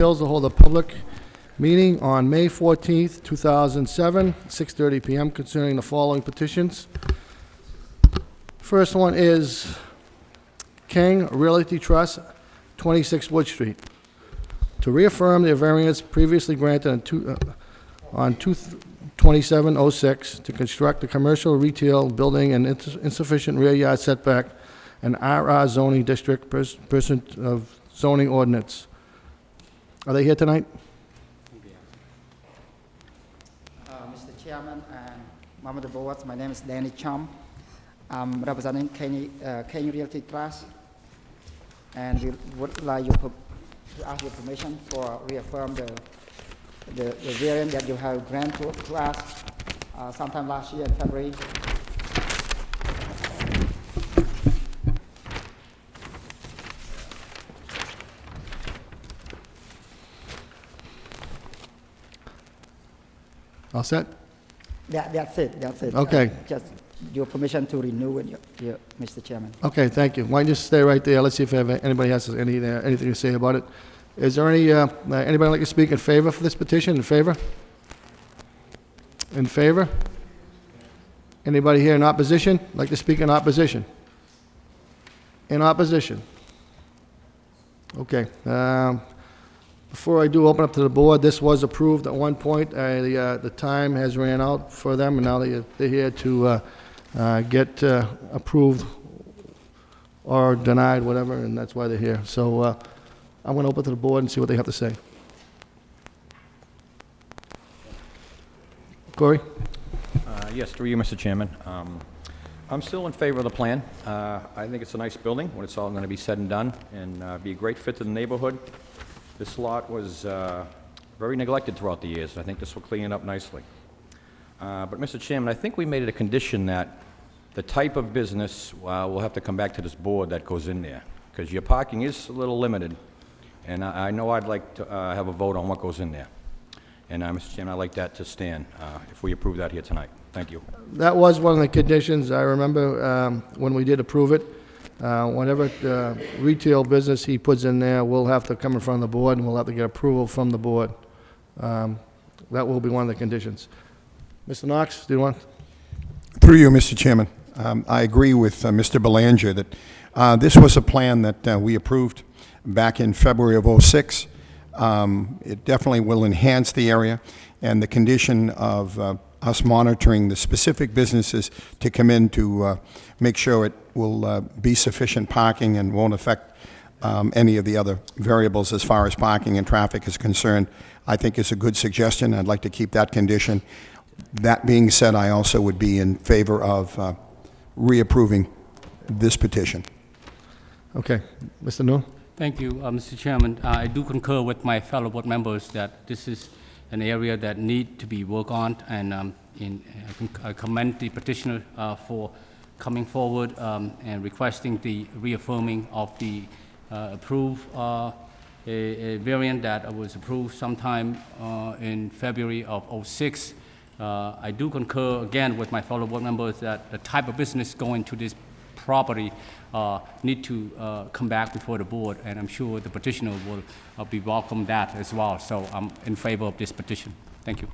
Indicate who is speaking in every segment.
Speaker 1: Appeals to hold a public meeting on May 14th, 2007, 6:30 PM concerning the following petitions. First one is King Realty Trust, 26 Wood Street, to reaffirm the variance previously granted on 2/27/06 to construct a commercial retail building and insufficient rear yard setback and RR zoning district pursuant of zoning ordinance. Are they here tonight?
Speaker 2: Mr. Chairman and members of the board, my name is Danny Chum. I'm representing King Realty Trust, and we would like you to ask your permission for reaffirm the variance that you have granted to us sometime last year in February.
Speaker 1: All set?
Speaker 2: That's it.
Speaker 1: Okay.
Speaker 2: Just your permission to renew it, Mr. Chairman.
Speaker 1: Okay, thank you. Why don't you just stay right there? Let's see if anybody has anything to say about it. Is there anybody like to speak in favor for this petition? In favor? In favor? Anybody here in opposition? Like to speak in opposition? In opposition? Okay. Before I do open up to the board, this was approved at one point. The time has ran out for them, and now they're here to get approved or denied, whatever, and that's why they're here. So I'm going to open to the board and see what they have to say. Corey?
Speaker 3: Yes, through you, Mr. Chairman. I'm still in favor of the plan. I think it's a nice building when it's all going to be said and done, and be a great fit to the neighborhood. This lot was very neglected throughout the years, and I think this will clean it up nicely. But, Mr. Chairman, I think we made it a condition that the type of business will have to come back to this board that goes in there, because your parking is a little limited, and I know I'd like to have a vote on what goes in there. And, Mr. Chairman, I'd like that to stand if we approve that here tonight. Thank you.
Speaker 1: That was one of the conditions. I remember when we did approve it. Whatever retail business he puts in there, we'll have to come in front of the board, and we'll have to get approval from the board. That will be one of the conditions. Mr. Knox, do you want?
Speaker 4: Through you, Mr. Chairman. I agree with Mr. Belanger that this was a plan that we approved back in February of '06. It definitely will enhance the area, and the condition of us monitoring the specific businesses to come in to make sure it will be sufficient parking and won't affect any of the other variables as far as parking and traffic is concerned, I think is a good suggestion. I'd like to keep that condition. That being said, I also would be in favor of reapproving this petition.
Speaker 1: Okay. Mr. Noon?
Speaker 5: Thank you, Mr. Chairman. I do concur with my fellow board members that this is an area that need to be worked on, and I commend the petitioner for coming forward and requesting the reaffirming of the approved a variant that was approved sometime in February of '06. I do concur again with my fellow board members that the type of business going to this property need to come back before the board, and I'm sure the petitioner will be welcome that as well. So I'm in favor of this petition. Thank you.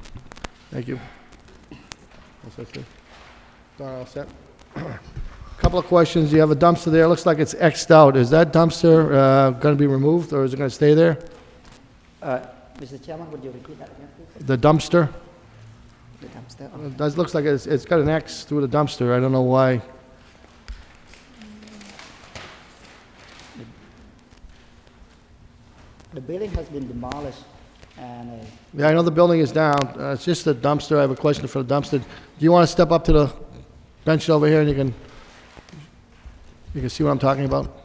Speaker 1: Thank you. All set, sir? Don, all set? Couple of questions. You have a dumpster there. Looks like it's X'd out. Is that dumpster going to be removed, or is it going to stay there?
Speaker 2: Mr. Chairman, would you repeat that again, please?
Speaker 1: The dumpster?
Speaker 2: The dumpster.
Speaker 1: It does, looks like it's got an X through the dumpster. I don't know why.
Speaker 2: The building has been demolished, and
Speaker 1: Yeah, I know the building is down. It's just the dumpster. I have a question for the dumpster. Do you want to step up to the bench over here and you can see what I'm talking about?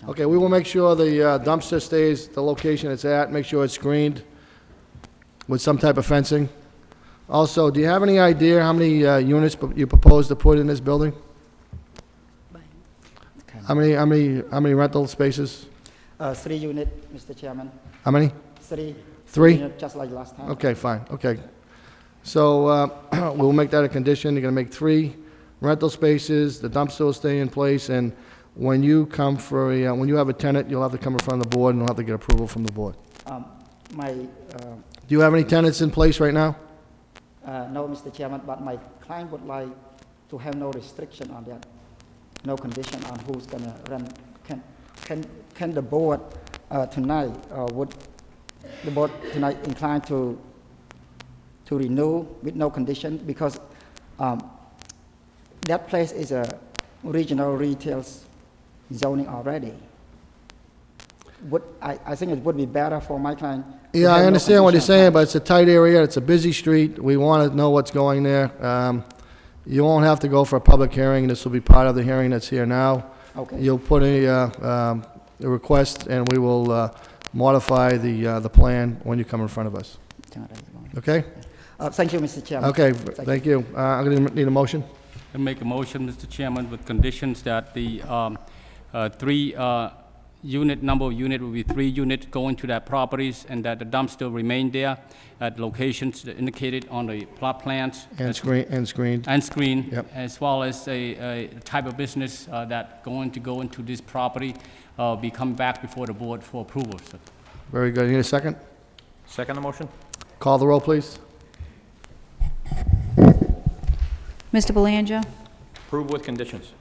Speaker 1: Okay, we will make sure the dumpster stays the location it's at, make sure it's screened with some type of fencing. Also, do you have any idea how many units you propose to put in this building? How many rental spaces?
Speaker 2: 3 units, Mr. Chairman.
Speaker 1: How many?
Speaker 2: 3.
Speaker 1: 3?
Speaker 2: Units, just like last time.
Speaker 1: Okay, fine, okay. So, we'll make that a condition, you're gonna make 3 rental spaces, the dumpster will stay in place, and when you come for a, when you have a tenant, you'll have to come in front of the board, and you'll have to get approval from the board.
Speaker 2: My,
Speaker 1: Do you have any tenants in place right now?
Speaker 2: no, Mr. Chairman, but my client would like to have no restriction on that, no condition on who's gonna run. Can the board tonight, would the board tonight inclined to renew with no condition? Because that place is a regional retail zoning already. I think it would be better for my client. to
Speaker 1: Yeah,
Speaker 2: have
Speaker 1: I
Speaker 2: no
Speaker 1: understand what you're
Speaker 2: condition
Speaker 1: saying,
Speaker 2: on
Speaker 1: but it's a tight area, it's a busy street, we want to know what's going there. You won't have to go for a public hearing, this will be part of the hearing that's here now.
Speaker 2: Okay.
Speaker 1: You'll put a request, and we will modify the plan when you come in front of us. Okay?
Speaker 2: Thank you, Mr. Chairman.
Speaker 1: Okay, thank you. I'm going to need a motion.
Speaker 5: I make a motion, Mr. Chairman, with conditions that the 3 number of unit will be 3 units going to that properties, and that the dumpster remain there at locations indicated on the plot plans.
Speaker 1: And screened.
Speaker 5: And screen,
Speaker 1: Yep.
Speaker 5: as well as a type of business that going to go into this property, be come back before the board for approval. So,
Speaker 1: Very good. You need a second?
Speaker 3: Second the motion?
Speaker 1: Call the roll, please.
Speaker 6: Mr. Belanger?
Speaker 3: Approve with conditions.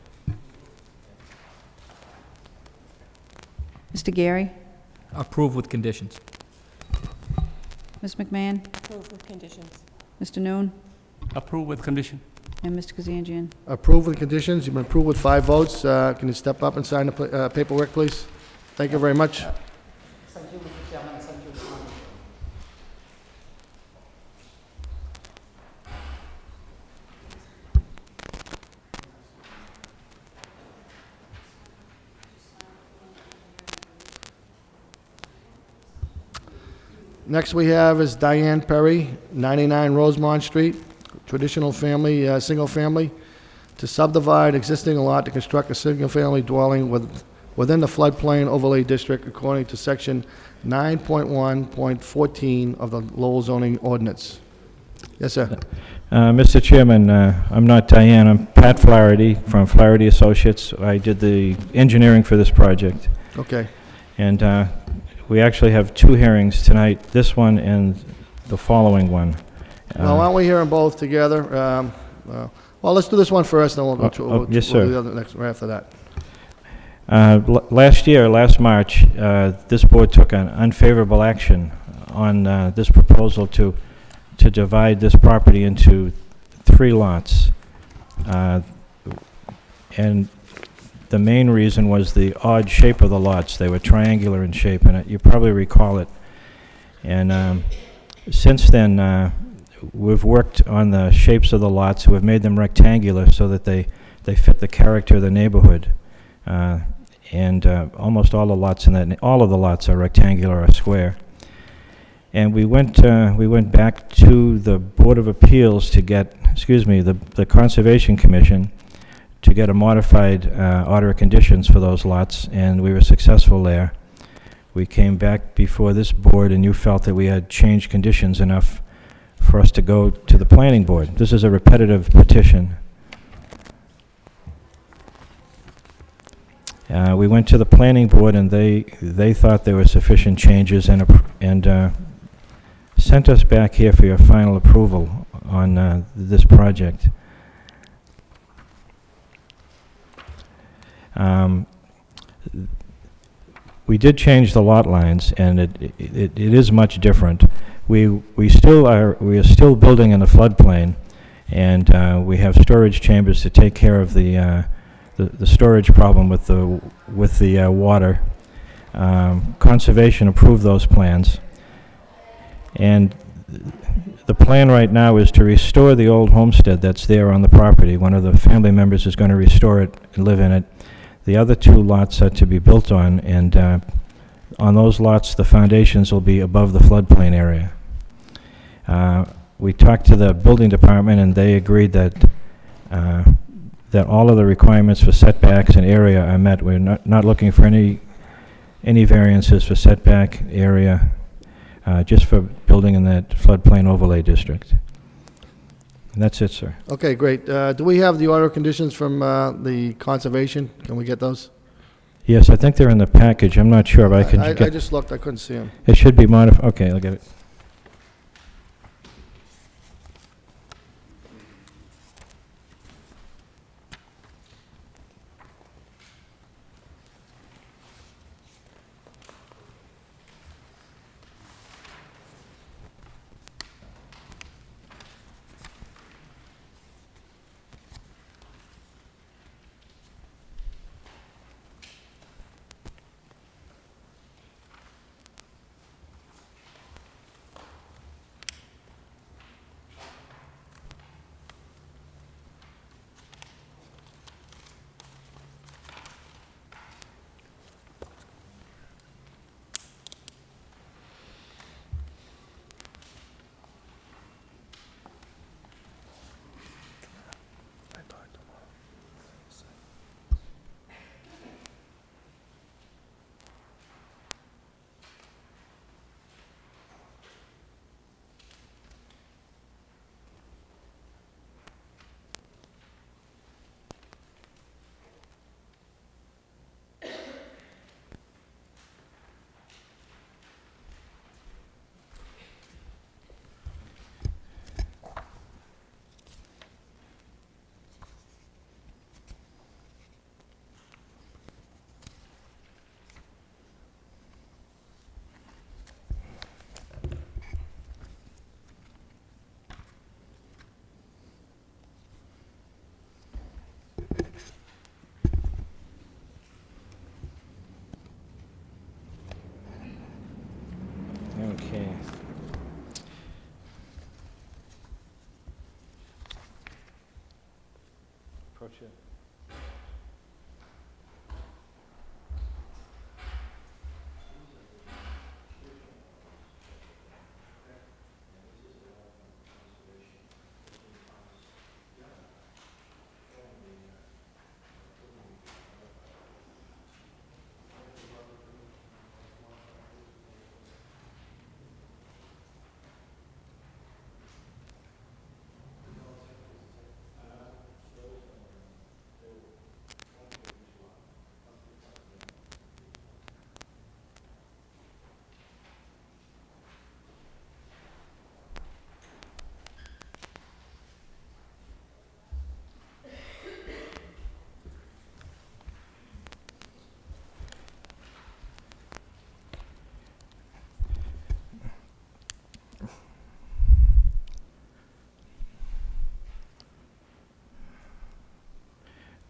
Speaker 6: Mr. Gary?
Speaker 7: Approve with conditions.
Speaker 6: Ms. McMahon?
Speaker 8: Approve with conditions.
Speaker 6: Mr. Noon?
Speaker 5: approve with condition.
Speaker 6: And Mr. Kazanjian?
Speaker 1: Approved with conditions. You've been approved with 5 votes. Can you step up and sign the paperwork, please? Thank you very much.
Speaker 2: Thank you, Mr. Chairman, and thank you, Mr. Chairman.
Speaker 1: Next we have is Diane Perry, 99 Rosemont Street, traditional family, single family, to subdivide existing lot to construct a single-family dwelling within the floodplain overlay district according to section 9.1.14 of the Lowell zoning ordinance. Yes, sir.
Speaker 9: Mr. Chairman, I'm not Diane, I'm Pat Flaherty from Flaherty Associates. I did the engineering for this project.
Speaker 1: Okay.
Speaker 9: And we actually have 2 hearings tonight, this one and the following one.
Speaker 1: Well, why don't we hear them both together? Well, let's do this one first, then we'll
Speaker 9: yes,
Speaker 1: we'll
Speaker 9: sir.
Speaker 1: do the other next, right after that.
Speaker 9: Last March, this board took an unfavorable action on this proposal to divide this property into 3 lots. And the main reason was the odd shape of the lots. They were triangular in shape, and you probably recall it. And since then, we've worked on the shapes of the lots. We've made them rectangular so that they fit the character of the neighborhood. And almost all the lots all of the lots are rectangular or square. And we went back to the Board of Appeals to get, the Conservation Commission to get a modified order of conditions for those lots, and we were successful there. We came back before this board, and you felt that we had changed conditions enough for us to go to the planning board. This is a repetitive petition. We went to the planning board, and they thought there were sufficient changes and sent us back here for your final approval on this project. We did change the lot lines, and it is much different. We are still building in the floodplain, and we have storage chambers to take care of the storage problem with the water. Conservation approved those plans, and the plan right now is to restore the old homestead that's there on the property. One of the family members is going to restore it and live in it. The other 2 lots are to be built on, and on those lots, the foundations will be above the floodplain area. We talked to the building department, and they agreed that that all of the requirements for setbacks and area are met. We're not looking for any variances for setback area, just for building in that floodplain overlay district. And that's it, sir.
Speaker 1: Okay, great. Do we have the order of conditions from the conservation? Can we get those?
Speaker 9: Yes, I think they're in the package. I'm not sure, but I can
Speaker 1: I
Speaker 9: get...
Speaker 1: just looked, I couldn't see them.
Speaker 9: It should be modified. Okay, I'll get it. Okay. Approach it.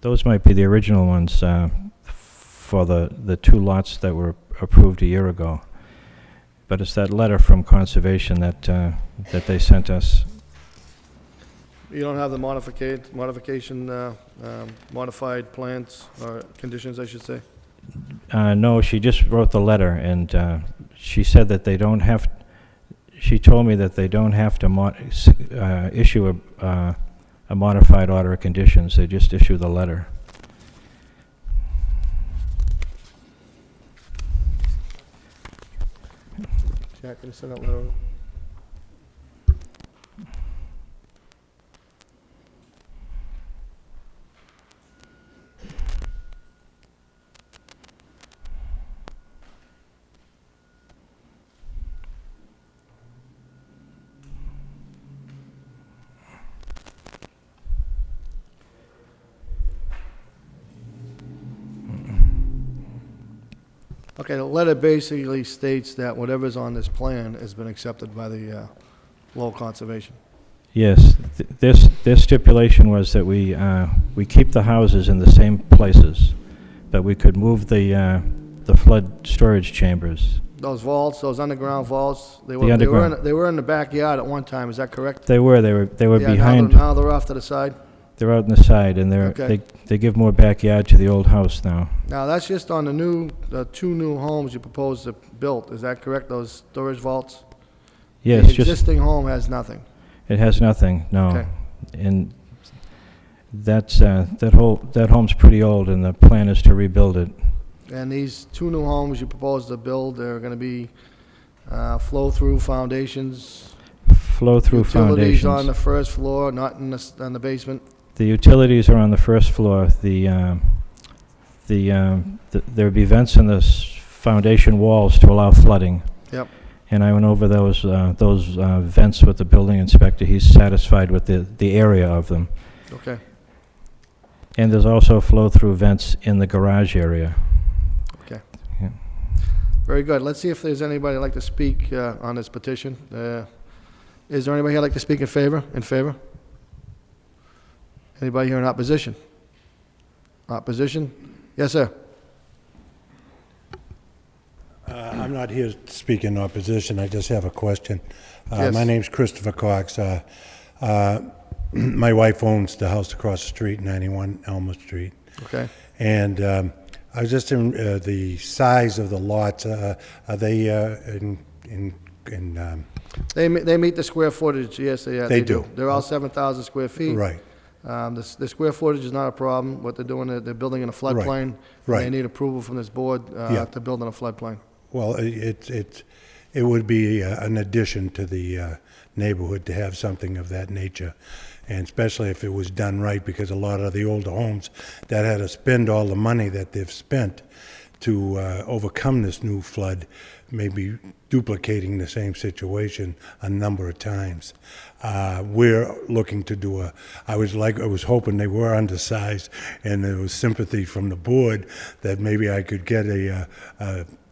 Speaker 9: Those might be the original ones for the 2 lots that were approved a year ago. But it's that letter from Conservation that they sent us.
Speaker 1: You don't have the modified plans or conditions, I should say?
Speaker 9: No, she just wrote the letter, and she said that they don't have... She told me that they don't have to issue a modified order of conditions. They just issue the letter.
Speaker 1: Jack, can you send that letter over? Okay, the letter basically states that whatever's on this plan has been accepted by the Lowell Conservation.
Speaker 9: Yes, their stipulation was that we keep the houses in the same places, but we could move the flood storage chambers.
Speaker 1: Those vaults, those underground vaults, they
Speaker 9: underground.
Speaker 1: were in the backyard at one time, is that correct?
Speaker 9: They were
Speaker 1: Yeah,
Speaker 9: behind...
Speaker 1: Now they're off to the side?
Speaker 9: They're out on the side, and
Speaker 1: Okay.
Speaker 9: they give more backyard to the old house now.
Speaker 1: Now, that's just on the two new homes you propose to build, is that correct, those storage vaults?
Speaker 9: Yes,
Speaker 1: The
Speaker 9: just,
Speaker 1: existing home has nothing.
Speaker 9: it has nothing, no.
Speaker 1: Okay.
Speaker 9: And that home's pretty old, and the plan is to rebuild it.
Speaker 1: And these two new homes you propose to build, they're gonna be flow-through foundations?
Speaker 9: Flow-through
Speaker 1: Utilities on the
Speaker 9: foundations.
Speaker 1: first floor, not in on the basement?
Speaker 9: The utilities are on the first floor. There'd be vents in the foundation walls to allow flooding.
Speaker 1: Yep.
Speaker 9: And I went over those vents with the building inspector. He's satisfied with the area of them.
Speaker 1: Okay.
Speaker 9: And there's also flow-through vents in the garage area.
Speaker 1: Okay.
Speaker 9: Yeah.
Speaker 1: Very good. Let's see if there's anybody who'd like to speak on this petition. Is there anybody here like to speak in favor? In favor? Anybody here in opposition? Opposition? Yes, sir.
Speaker 8: I'm not here to speak in opposition, I just have a question.
Speaker 1: Yes.
Speaker 8: My name's Christopher Cox. My wife owns the house across the street, 91 Elmer Street.
Speaker 1: Okay.
Speaker 8: And I was just in the size of the lots, are they
Speaker 1: They meet the square footage, yes,
Speaker 8: They do.
Speaker 1: They're all 7,000 square feet.
Speaker 8: right,
Speaker 1: The square footage is not a problem. What they're doing, they're building in a floodplain. and
Speaker 8: right.
Speaker 1: They need approval from this board
Speaker 8: Yeah.
Speaker 1: to build in a floodplain.
Speaker 8: well, it would be an addition to the neighborhood to have something of that nature, and especially if it was done right, because a lot of the older homes that had to spend all the money that they've spent to overcome this new flood may be duplicating the same situation a number of times. We're looking to do I was hoping they were undersized, and there was sympathy from the board that maybe I could get a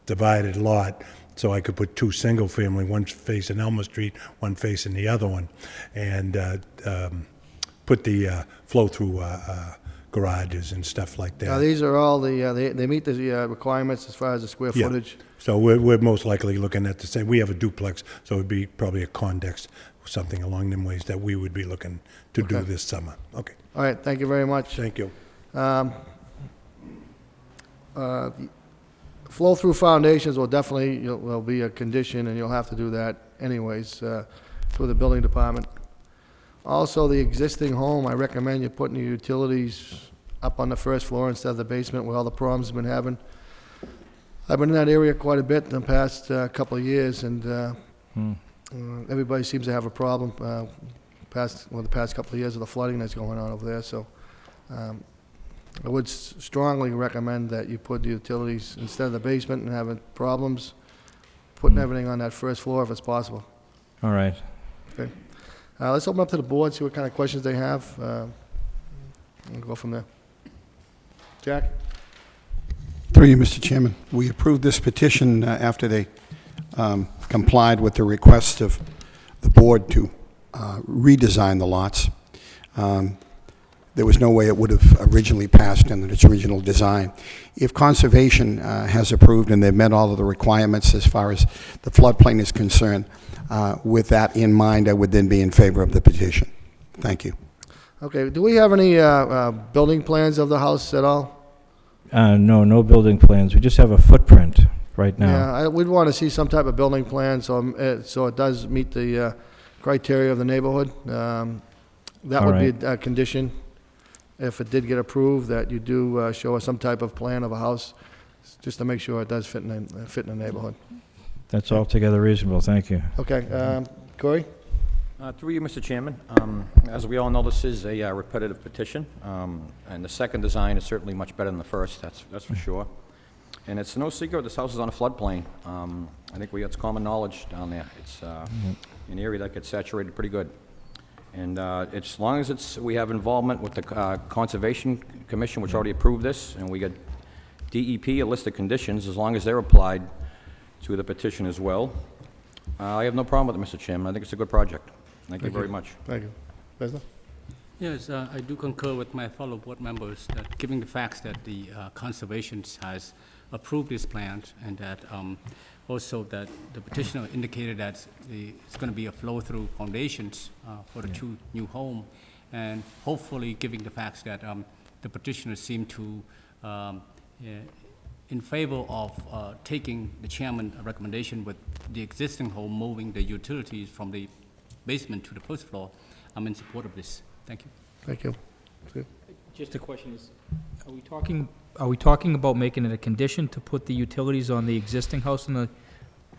Speaker 8: divided lot, so I could put two single-family, one facing Elmer Street, one facing the other one, and put the flow-through garages and stuff like
Speaker 1: Now,
Speaker 8: that.
Speaker 1: these are all they meet the requirements as far as the square
Speaker 8: Yeah.
Speaker 1: footage.
Speaker 8: So we're most likely looking at the same, we have a duplex, so it'd be probably a condex, something along them ways that we would be looking to do
Speaker 1: Okay.
Speaker 8: this summer. Okay,
Speaker 1: All right, thank you very much.
Speaker 8: thank you.
Speaker 1: Flow-through foundations will definitely, will be a condition, and you'll have to do that anyways through the building department. Also, the existing home, I recommend you putting your utilities up on the first floor instead of the basement where all the problems have been having. I've been in that area quite a bit in the past couple of years, and everybody seems to have a problem the past couple of years of the flooding that's going on over there, so I would strongly recommend that you put the utilities instead of the basement and having problems, putting everything on that first floor if it's possible.
Speaker 9: All right.
Speaker 1: Okay. Let's open up to the board, see what kind of questions they have, and go from there. Jack?
Speaker 4: Through you, Mr. Chairman, we approved this petition after they complied with the request of the board to redesign the lots. There was no way it would have originally passed in its original design. If Conservation has approved and they've met all of the requirements as far as the floodplain is concerned, with that in mind, I would then be in favor of the petition. Thank you.
Speaker 1: Okay, do we have any building plans of the house at all?
Speaker 9: No building plans. We just have a footprint right now.
Speaker 1: Yeah, we'd want to see some type of building plan, so it does meet the criteria of the neighborhood. That
Speaker 9: All
Speaker 1: would
Speaker 9: right.
Speaker 1: be a condition, if it did get approved, that you do show us some type of plan of a house, just to make sure it does fit in the neighborhood.
Speaker 9: That's altogether reasonable, thank you.
Speaker 1: Okay, Corey?
Speaker 3: Through you, Mr. Chairman, as we all know, this is a repetitive petition, and the second design is certainly much better than the first, that's for sure. And it's no secret, this house is on a floodplain. I think it's common knowledge down there. It's an area that gets saturated pretty good. And as long as we have involvement with the Conservation Commission, which already approved this, and we got DEP, a list of conditions, as long as they're applied to the petition as well, I have no problem with it, Mr. Chairman. I think it's a good project. Thank you very much.
Speaker 1: Thank you. Leslie?
Speaker 5: Yes, I do concur with my fellow board members that given the facts that the Conservation has approved this plan, and that also that the petitioner indicated that it's going to be a flow-through foundations for the two new home, and hopefully, given the facts that the petitioners seem to in favor of taking the chairman's recommendation with the existing home, moving the utilities from the basement to the first floor, I'm in support of this. Thank you.
Speaker 1: Thank you.
Speaker 7: Just a question is, are we talking about making it a condition to put the utilities on the existing house on the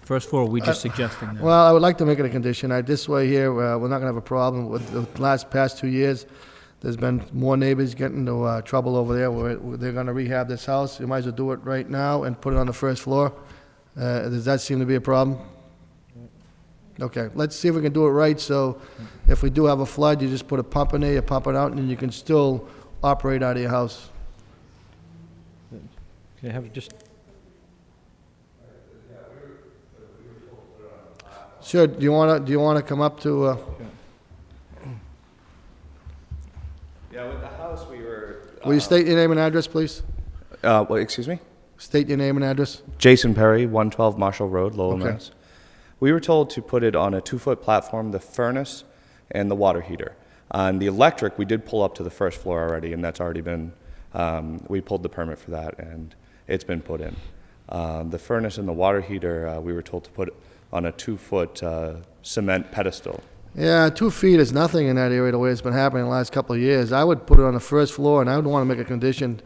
Speaker 7: first floor, or are we just suggesting that?
Speaker 1: Well, I would like to make it a condition. This way here, we're not gonna have a problem. With the past 2 years, there's been more neighbors getting into trouble over there where they're gonna rehab this house. You might as well do it right now and put it on the first floor. Does that seem to be a problem? Okay, let's see if we can do it right, so if we do have a flood, you just put a pump in there, you pump it out, and you can still operate out of your house.
Speaker 9: Can you have just,
Speaker 1: Sure, do you wanna come up to,
Speaker 10: Yeah, with the house, we were.
Speaker 1: will you state your name and address, please?
Speaker 10: Well, excuse me?
Speaker 1: State your name and address.
Speaker 10: Jason Perry, 112 Marshall Road, Lowell,
Speaker 1: Okay.
Speaker 10: Mass. We were told to put it on a 2-foot platform, the furnace and the water heater. On the electric, we did pull up to the first floor already, and that's already been, we pulled the permit for that, and it's been put in. The furnace and the water heater, we were told to put on a 2-foot cement pedestal.
Speaker 1: Yeah, 2 feet is nothing in that area, the way it's been happening the last couple of years. I would put it on the first floor, and I would want to make a condition,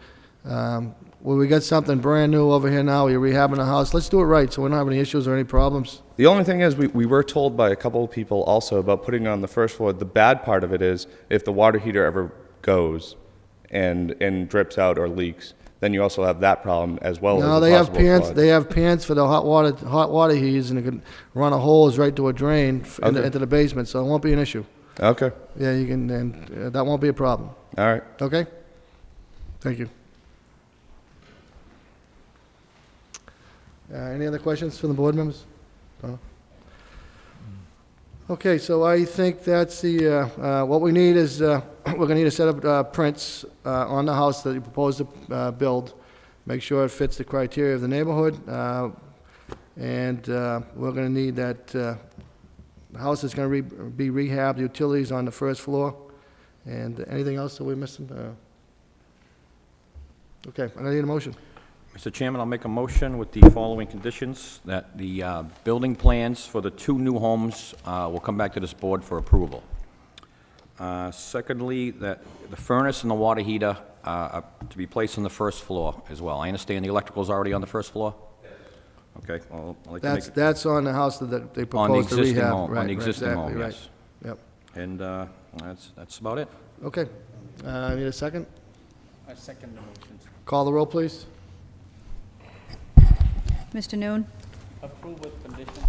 Speaker 1: when we get something brand new over here now, you're rehabbing the house, let's do it right, so we don't have any issues or any problems.
Speaker 10: The only thing is, we were told by a couple of people also about putting it on the first floor. The bad part of it is, if the water heater ever goes and drips out or leaks, then you also have that problem as well as
Speaker 1: No,
Speaker 10: a
Speaker 1: they have
Speaker 10: possible
Speaker 1: pans,
Speaker 10: flood.
Speaker 1: they have pans for the hot water heaters, and it can run a hose right to a drain
Speaker 10: Okay.
Speaker 1: into the basement, so it won't be an issue.
Speaker 10: Okay,
Speaker 1: Yeah, you can, and that won't be a problem,
Speaker 10: all right.
Speaker 1: okay? Thank you. Any other questions from the board members? No? Okay, so I think that's the, what we need is, we're gonna need a set of prints on the house that you propose to build. Make sure it fits the criteria of the neighborhood, and we're gonna need that, the house is gonna be rehabbed, utilities on the first floor, and anything else that we're missing? Okay, I'm gonna need a motion.
Speaker 3: Mr. Chairman, I'll make a motion with the following conditions, that the building plans for the 2 new homes will come back to this board for approval. Secondly, that the furnace and the water heater are to be placed on the first floor as well. I understand the electrical's already on the first floor? Okay, well, I'd like to make it
Speaker 1: That's on the house that they
Speaker 3: on the
Speaker 1: propose to
Speaker 3: existing
Speaker 1: rehab.
Speaker 3: home,
Speaker 1: Right,
Speaker 3: on the
Speaker 1: right,
Speaker 3: existing home,
Speaker 1: exactly, right.
Speaker 3: yes.
Speaker 1: Yep,
Speaker 3: And that's about it.
Speaker 1: okay. I need a second?
Speaker 5: I second the motion.
Speaker 1: Call the roll, please.
Speaker 6: Mr. Noon?
Speaker 5: Approve with condition.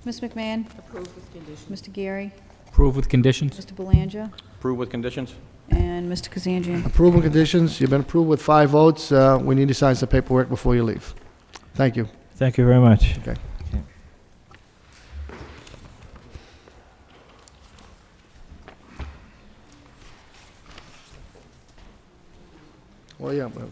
Speaker 6: Ms. McMahon? Approve with conditions. Mr. Gary?
Speaker 7: Approve with conditions?
Speaker 6: Mr. Belanger?
Speaker 3: Approve with conditions?
Speaker 6: And Mr. Kazanjian?
Speaker 1: Approval conditions, you've been approved with 5 votes. We need to sign some paperwork before you leave. Thank you.
Speaker 9: thank you very much.
Speaker 1: Okay. Well, yeah, but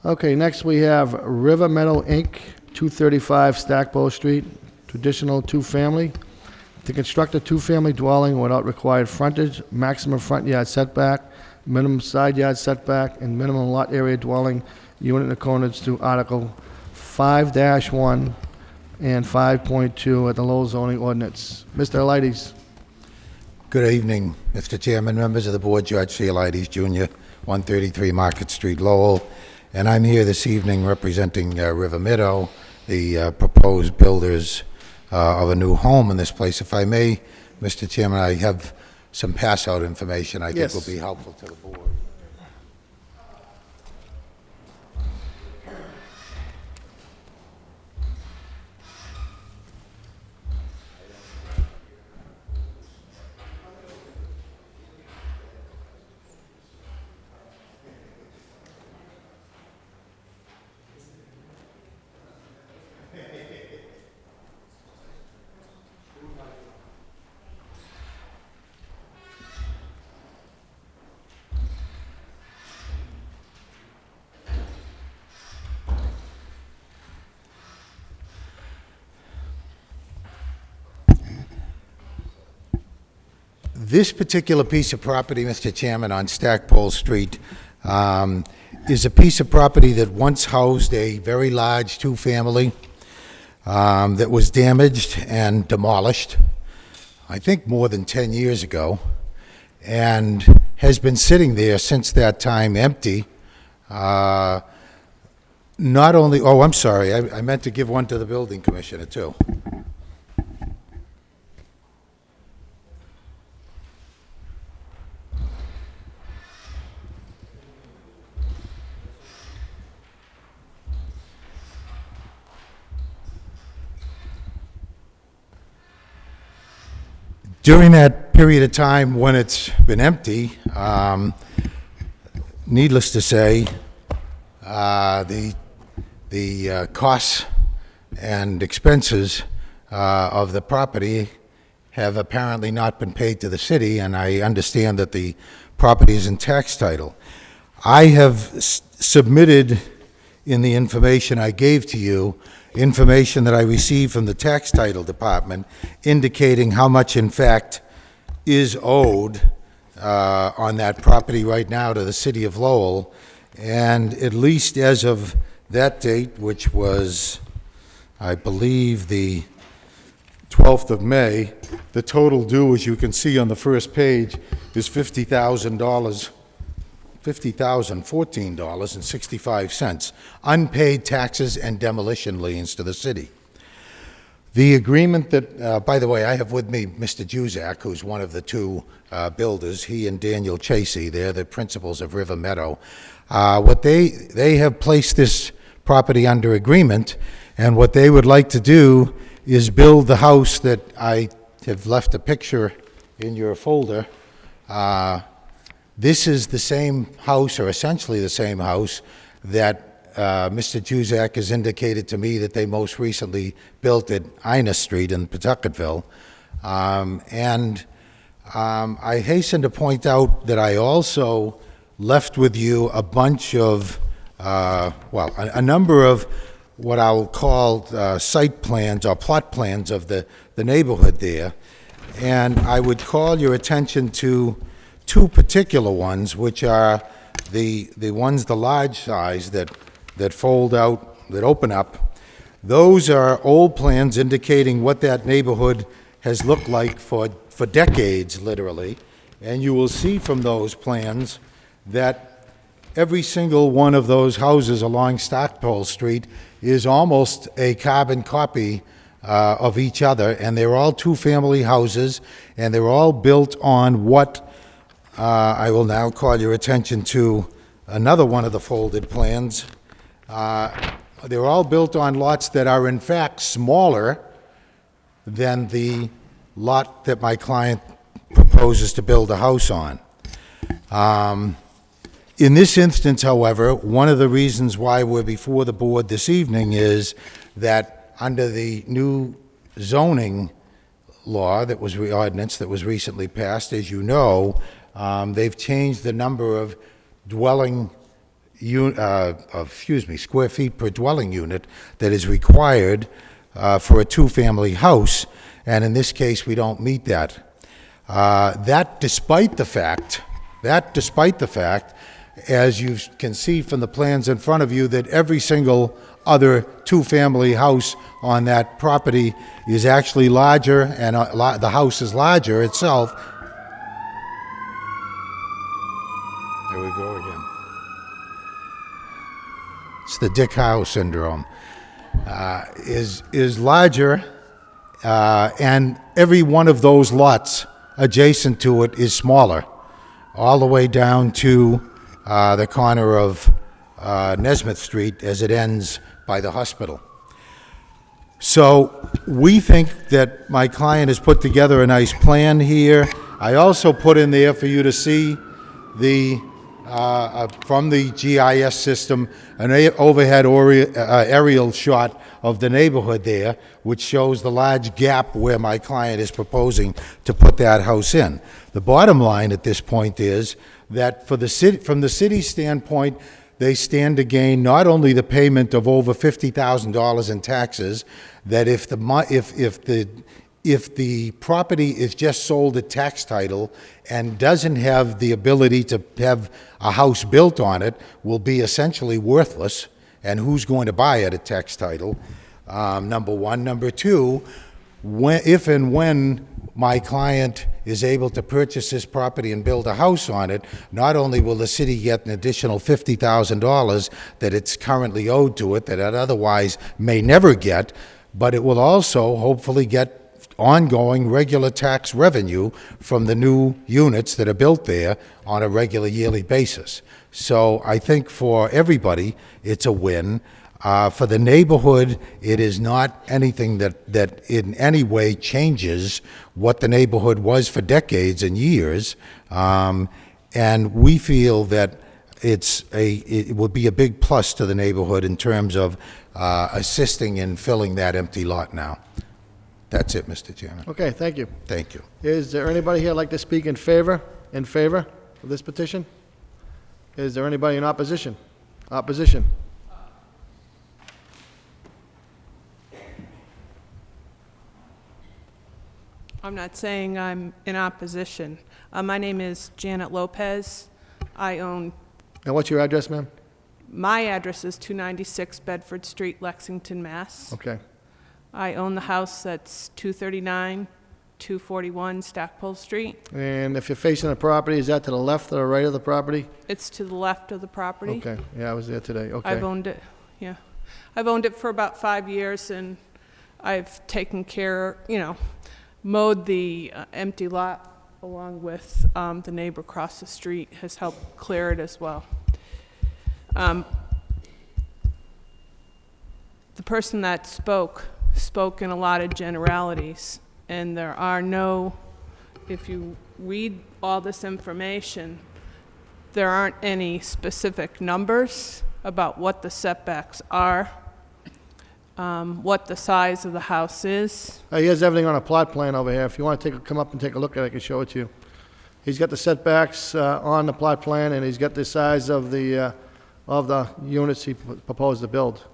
Speaker 1: okay, next we have River Meadow Inc., 235 Stackpole Street, traditional 2-family. To construct a 2-family dwelling without required frontage, maximum front yard setback, minimum side yard setback, and minimum lot area dwelling unit in accordance to Article 5-1 and 5.2 at the Lowell zoning ordinance. Mr. Alides.
Speaker 11: Good evening, Mr. Chairman, members of the board, George C. Alides Jr., 133 Market Street, Lowell. And I'm here this evening representing River Meadow, the proposed builders of a new home in this place. If I may, Mr. Chairman, I have some pass-out information I think
Speaker 1: Yes.
Speaker 11: will be helpful to the board. This particular piece of property, Mr. Chairman, on Stackpole Street, is a piece of property that once housed a very large two-family that was damaged and demolished, I think more than 10 years ago, and has been sitting there since that time empty. Not only, oh, I'm sorry, I meant to give one to the building commissioner, too. During that period of time when it's been empty, needless to say, the costs and expenses of the property have apparently not been paid to the city, and I understand that the property is in tax title. I have submitted in the information I gave to you, information that I received from the tax title department indicating how much in fact is owed on that property right now to the city of Lowell. And at least as of that date, which was, I believe, the 12th of May, the total due, as you can see on the first page, is $50,000. $50,014.65, unpaid taxes and demolition liens to the city. The agreement that, by the way, I have with me Mr. Juzak, who's one of the two builders. He and Daniel Chasey, they're the principals of River Meadow. What they have placed this property under agreement, and what they would like to do is build the house that I have left a picture in your folder. This is the same house, or essentially the same house, that Mr. Juzak has indicated to me that they most recently built at Ina Street in Pawtucketville. I hasten to point out that I also left with you a bunch of, a number of what I'll call site plans or plot plans of the neighborhood there. And I would call your attention to two particular ones, which are the ones the large size that fold out, that open up. Those are old plans indicating what that neighborhood has looked like for decades, literally. And you will see from those plans that every single one of those houses along Stackpole Street is almost a carbon copy of each other, and they're all two-family houses, and they're all built on what I will now call your attention to another one of the folded plans. They're all built on lots that are in fact smaller than the lot that my client proposes to build a house on. In this instance, however, one of the reasons why we're before the board this evening is that under the new zoning law that was ordinance that was recently passed, as you know, they've changed the number of square feet per dwelling unit that is required for a two-family house, and in this case, we don't meet that. That despite the fact, as you can see from the plans in front of you, that every single other two-family house on that property is actually larger, and the house is larger itself. There we go again. It's the Dick Howe syndrome. Is larger, and every one of those lots adjacent to it is smaller, all the way down to the corner of Nesmith Street as it ends by the hospital. So we think that my client has put together a nice plan here. I also put in there for you to see the from the GIS system an overhead aerial shot of the neighborhood there, which shows the large gap where my client is proposing to put that house in. The bottom line at this point is that for the city, from the city's standpoint, they stand to gain not only the payment of over $50,000 in taxes, that if the if the property is just sold at tax title and doesn't have the ability to have a house built on it, will be essentially worthless, and who's going to buy it at tax title? Number one. Number two, if and when my client is able to purchase this property and build a house on it, not only will the city get an additional $50,000 that it's currently owed to it, that it otherwise may never get, but it will also hopefully get ongoing regular tax revenue from the new units that are built there on a regular yearly basis. So I think for everybody, it's a win. For the neighborhood, it is not anything that in any way changes what the neighborhood was for decades and years. And we feel that it would be a big plus to the neighborhood in terms of assisting in filling that empty lot now. That's it, Mr. Chairman.
Speaker 1: Okay, thank you.
Speaker 11: Thank you.
Speaker 1: Is there anybody here like to speak in favor of this petition? Is there anybody in opposition? Opposition?
Speaker 12: I'm not saying I'm in opposition. My name is Janet Lopez.
Speaker 1: And what's your address, ma'am?
Speaker 12: My address is 296 Bedford Street, Lexington, Mass.
Speaker 1: Okay.
Speaker 12: I own the house that's 239, 241 Stackpole Street.
Speaker 1: And if you're facing the property, is that to the left or the right of the property?
Speaker 12: It's to the left of the property.
Speaker 1: Okay, yeah, I was there today, okay.
Speaker 12: I've owned it, yeah. I've owned it for about 5 years, and I've taken care, mowed the empty lot along with the neighbor across the street, has helped clear it as well. The person that spoke in a lot of generalities, and there are no, if you read all this information, there aren't any specific numbers about what the setbacks are, what the size of the house is.
Speaker 1: He has everything on a plot plan over here. If you want to come up and take a look at it, I can show it to you. He's got the setbacks on the plot plan, and he's got the size of the units he proposed to build.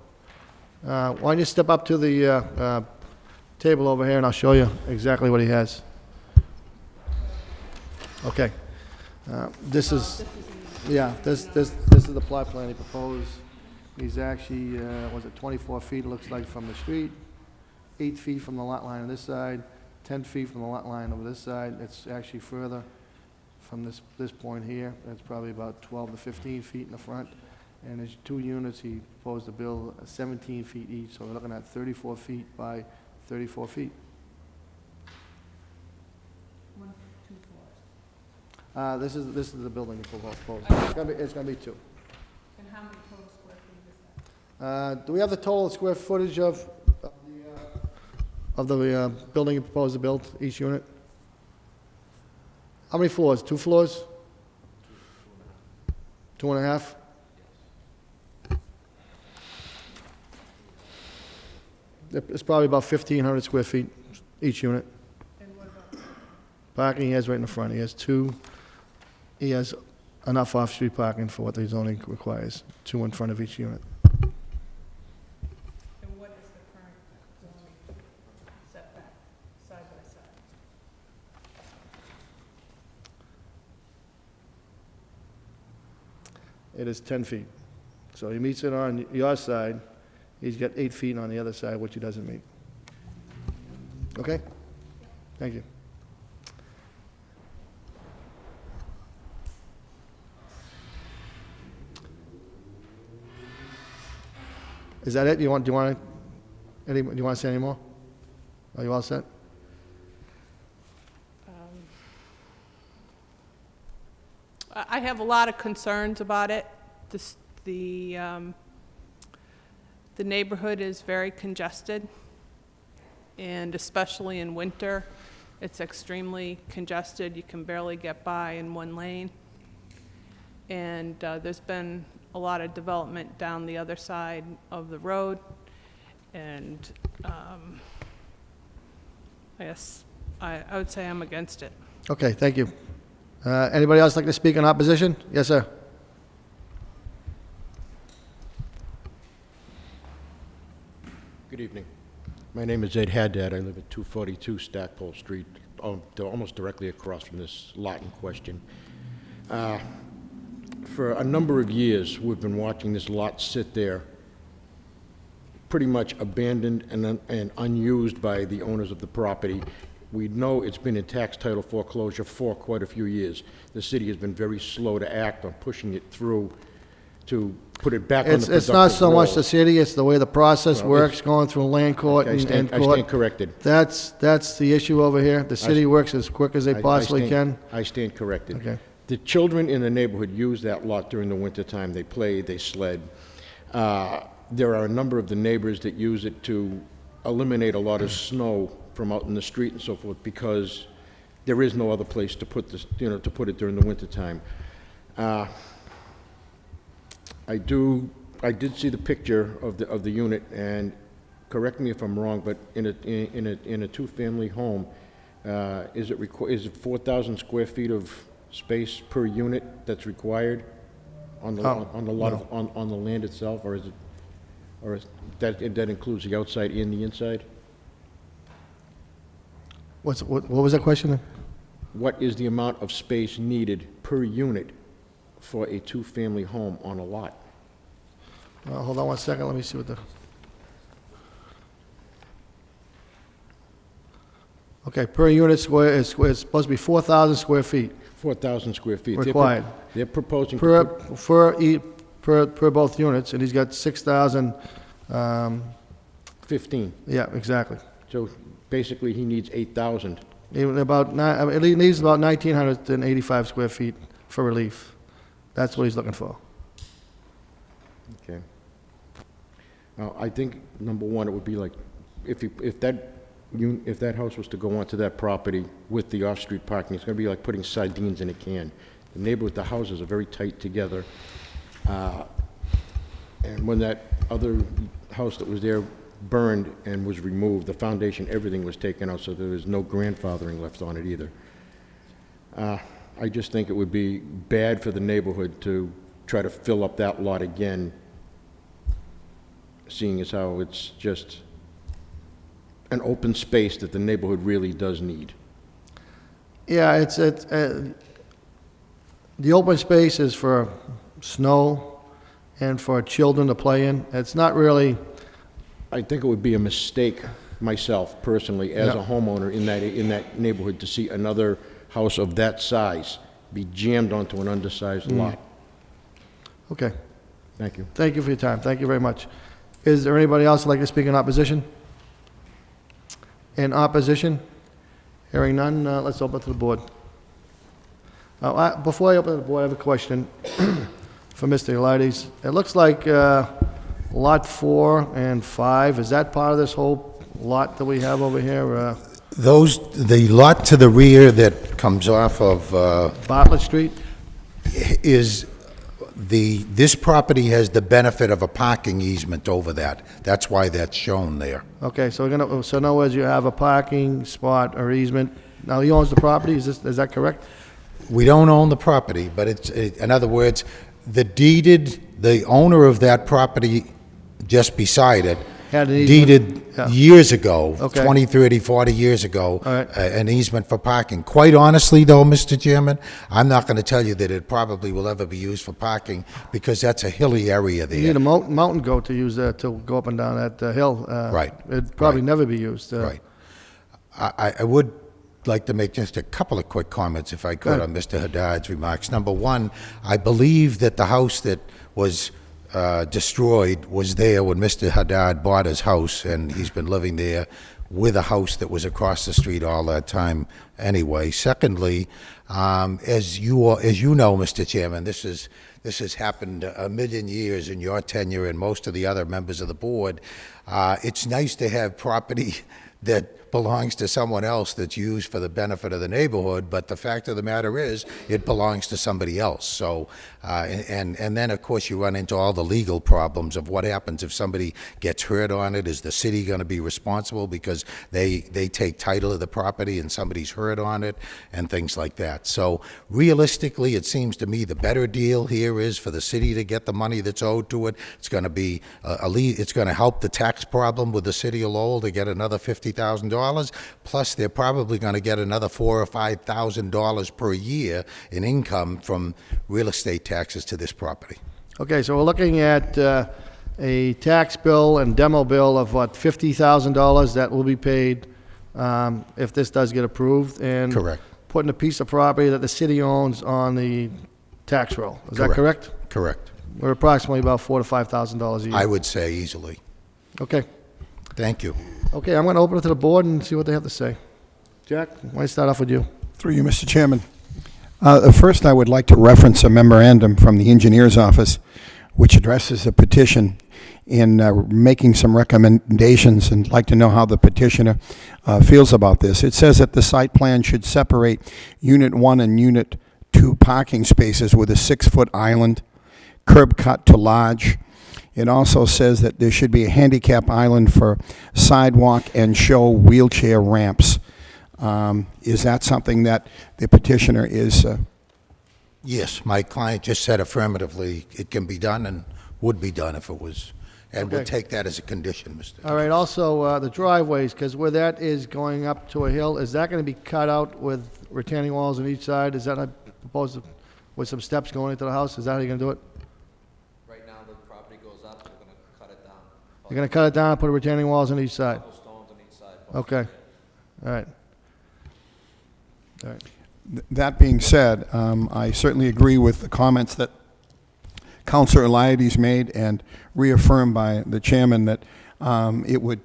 Speaker 1: Why don't you step up to the table over here, and I'll show you exactly what he has. Okay. This is the plot plan he proposed. He's actually, was it 24 feet, it looks like, from the street, 8 feet from the lot line on this side, 10 feet from the lot line over this side. It's actually further from this point here. That's probably about 12 to 15 feet in the front. And there's 2 units he proposed to build 17 feet each, so we're looking at 34 feet by 34 feet.
Speaker 12: 1, 2 floors.
Speaker 1: This is the building he proposed. It's gonna be 2.
Speaker 12: And how many total square feet is that?
Speaker 1: Do we have the total square footage of the building you proposed to build, each unit? How many floors? 2 floors? 2.5? It's probably about 1,500 square feet, each unit.
Speaker 12: And what about
Speaker 1: Parking he has right in the front. He has 2, he has enough off-street parking for what the zoning requires, 2 in front of each unit.
Speaker 12: and what is the current zoning setback side by side?
Speaker 1: It is 10 feet. So he meets it on your side, he's got 8 feet on the other side, which he doesn't meet. Okay? Thank you. Is that it? Do you want to say any more? Are you all set?
Speaker 12: I have a lot of concerns about it. The neighborhood is very congested, and especially in winter, it's extremely congested. You can barely get by in 1 lane. And there's been a lot of development down the other side of the road, and I guess I would say I'm against it.
Speaker 1: Okay, thank you. Anybody else like to speak in opposition? Yes, sir.
Speaker 13: Good evening. My name is Ed Haddad. I live at 242 Stackpole Street, almost directly across from this lot in question. For a number of years, we've been watching this lot sit there, pretty much abandoned and unused by the owners of the property. We know it's been in tax title foreclosure for quite a few years. The city has been very slow to act on pushing it through to put it back on the productive
Speaker 1: It's not so much
Speaker 13: roll.
Speaker 1: the city, it's the way the process
Speaker 13: Well,
Speaker 1: works, going through land court
Speaker 13: I
Speaker 1: and
Speaker 13: stand
Speaker 1: court.
Speaker 13: corrected.
Speaker 1: That's the issue over here. The city works as quick as they possibly can.
Speaker 13: I stand corrected.
Speaker 1: Okay.
Speaker 13: The children in the neighborhood use that lot during the wintertime. They play, they sled. There are a number of the neighbors that use it to eliminate a lot of snow from out in the street and so forth, because there is no other place to put this, to put it during the wintertime. I did see the picture of the unit, and correct me if I'm wrong, but in a two-family home, is it 4,000 square feet of space per unit that's required on the on the lot on the land itself, or is that includes the outside and the inside?
Speaker 1: What was that question?
Speaker 13: What is the amount of space needed per unit for a two-family home on a lot?
Speaker 1: Hold on one second, let me see what the... Okay, per unit square is supposed to be 4,000 square feet
Speaker 13: 4,000 square feet.
Speaker 1: required.
Speaker 13: They're proposing to
Speaker 1: Per,
Speaker 13: put
Speaker 1: per both units, and he's got 6,000,
Speaker 13: 15.
Speaker 1: yeah, exactly.
Speaker 13: So basically, he needs 8,000.
Speaker 1: Even about, it needs about 1,985 square feet for relief. That's what he's looking for.
Speaker 13: Okay. I think, number one, it would be like, if that house was to go onto that property with the off-street parking, it's gonna be like putting sardines in a can. The neighborhood, the houses are very tight together. And when that other house that was there burned and was removed, the foundation, everything was taken out, so there was no grandfathering left on it either. I just think it would be bad for the neighborhood to try to fill up that lot again, seeing as how it's just an open space that the neighborhood really does need.
Speaker 1: Yeah, the open space is for snow and for children to play in. It's not really,
Speaker 13: I think it would be a mistake, myself, personally, as a
Speaker 1: Yeah.
Speaker 13: homeowner in that neighborhood, to see another house of that size be jammed onto an undersized lot.
Speaker 1: okay.
Speaker 13: Thank you.
Speaker 1: Thank you for your time. Thank you very much. Is there anybody else who'd like to speak in opposition? In opposition? Hearing none, let's open to the board. Before I open to the board, I have a question for Mr. Elides. It looks like Lot 4 and 5, is that part of this whole lot that we have over here?
Speaker 11: The lot to the rear that comes off of
Speaker 1: Bartlett Street?
Speaker 11: this property has the benefit of a parking easement over that. That's why that's shown there.
Speaker 1: Okay, so so in other words, you have a parking spot or easement. Now, he owns the property, is that correct?
Speaker 11: We don't own the property, but in other words, the owner of that property just beside it
Speaker 1: Had an easement?
Speaker 11: deeded
Speaker 1: Yeah.
Speaker 11: years ago,
Speaker 1: Okay.
Speaker 11: 20, 30, 40 years ago,
Speaker 1: All right.
Speaker 11: an easement for parking. Quite honestly, though, Mr. Chairman, I'm not going to tell you that it probably will ever be used for parking, because that's a hilly area there.
Speaker 1: You need a mountain goat to use that, to go up and down that hill.
Speaker 11: Right.
Speaker 1: It'd probably
Speaker 11: Right.
Speaker 1: never be used.
Speaker 11: Right. I would like to make just a couple of quick comments, if I could,
Speaker 1: Go
Speaker 11: on Mr. Haddad's remarks. Number one, I believe that the house that was destroyed was there when Mr. Haddad bought his house, and he's been living there with a house that was across the street all that time anyway. Secondly, as you know, Mr. Chairman, this has happened a million years in your tenure and most of the other members of the board. It's nice to have property that belongs to someone else that's used for the benefit of the neighborhood, but the fact of the matter is, it belongs to somebody else. So, and then, of course, you run into all the legal problems of what happens if somebody gets hurt on it. Is the city going to be responsible because they take title of the property and somebody's hurt on it, and things like that. So realistically, it seems to me the better deal here is for the city to get the money that's owed to it. It's going to be it's going to help the tax problem with the city of Lowell to get another $50,000. Plus, they're probably going to get another $4,000 or $5,000 per year in income from real estate taxes to this property.
Speaker 1: Okay, so we're looking at a tax bill and demo bill of what, $50,000 that will be paid if this does get approved, and
Speaker 11: Correct.
Speaker 1: putting a piece of property that the city owns on the tax roll. Is that correct?
Speaker 11: Correct.
Speaker 1: We're approximately about $4,000 to $5,000 a year.
Speaker 11: I would say easily.
Speaker 1: Okay.
Speaker 11: Thank you.
Speaker 1: Okay, I'm going to open it to the board and see what they have to say. Jack, why don't I start off with you?
Speaker 4: Through you, Mr. Chairman. First, I would like to reference a memorandum from the engineer's office which addresses the petition in making some recommendations, and like to know how the petitioner feels about this. It says that the site plan should separate Unit 1 and Unit 2 parking spaces with a 6-foot island, curb cut to large. It also says that there should be a handicap island for sidewalk and show wheelchair ramps. Is that something that the petitioner is...
Speaker 11: Yes, my client just said affirmatively it can be done and would be done if it was, and we'll
Speaker 1: Okay.
Speaker 11: take that as a condition, Mr.
Speaker 1: All right, also, the driveways, because where that is going up to a hill, is that going to be cut out with retaining walls on each side? Is that proposed with some steps going into the house? Is that how you're going to do it?
Speaker 14: Right now, the property goes up, we're gonna cut it down.
Speaker 1: You're going to cut it down and put retaining walls on each side?
Speaker 14: Couple stones on each side.
Speaker 1: Okay. All right. All right.
Speaker 4: That being said, I certainly agree with the comments that Councilor Eliades made and reaffirmed by the chairman that it would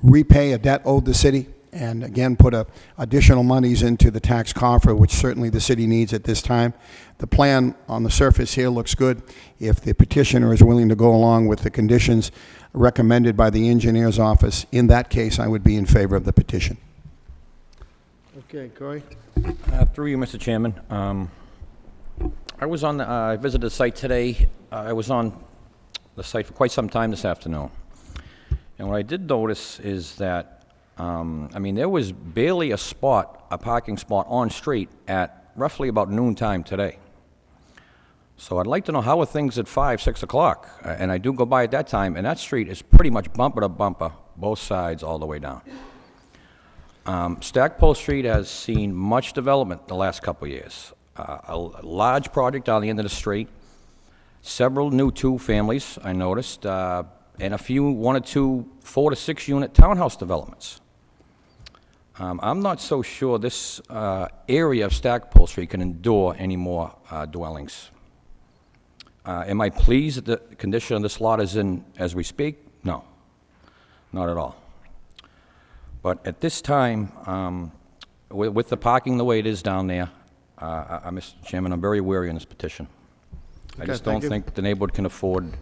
Speaker 4: repay a debt owed the city and again put additional monies into the tax coffer, which certainly the city needs at this time. The plan on the surface here looks good. If the petitioner is willing to go along with the conditions recommended by the engineer's office, in that case, I would be in favor of the petition.
Speaker 1: Okay, Corey?
Speaker 3: Through you, Mr. Chairman. I visited the site today. I was on the site for quite some time this afternoon. And what I did notice is that, there was barely a parking spot on street at roughly about noon time today. So I'd like to know how are things at 5, 6 o'clock? And I do go by at that time, and that street is pretty much bumper to bumper, both sides all the way down. Stackpole Street has seen much development the last couple of years. A large project on the end of the street, several new 2-families, I noticed, and a few 1 or 2 4 to 6 unit townhouse developments. I'm not so sure this area of Stackpole Street can endure any more dwellings. Am I pleased that the condition of this lot is in as we speak? No, not at all. But at this time, with the parking the way it is down there, Mr. Chairman, I'm very wary on this petition. I
Speaker 1: Okay,
Speaker 3: just
Speaker 1: thank
Speaker 3: don't
Speaker 1: you.
Speaker 3: think the neighborhood can afford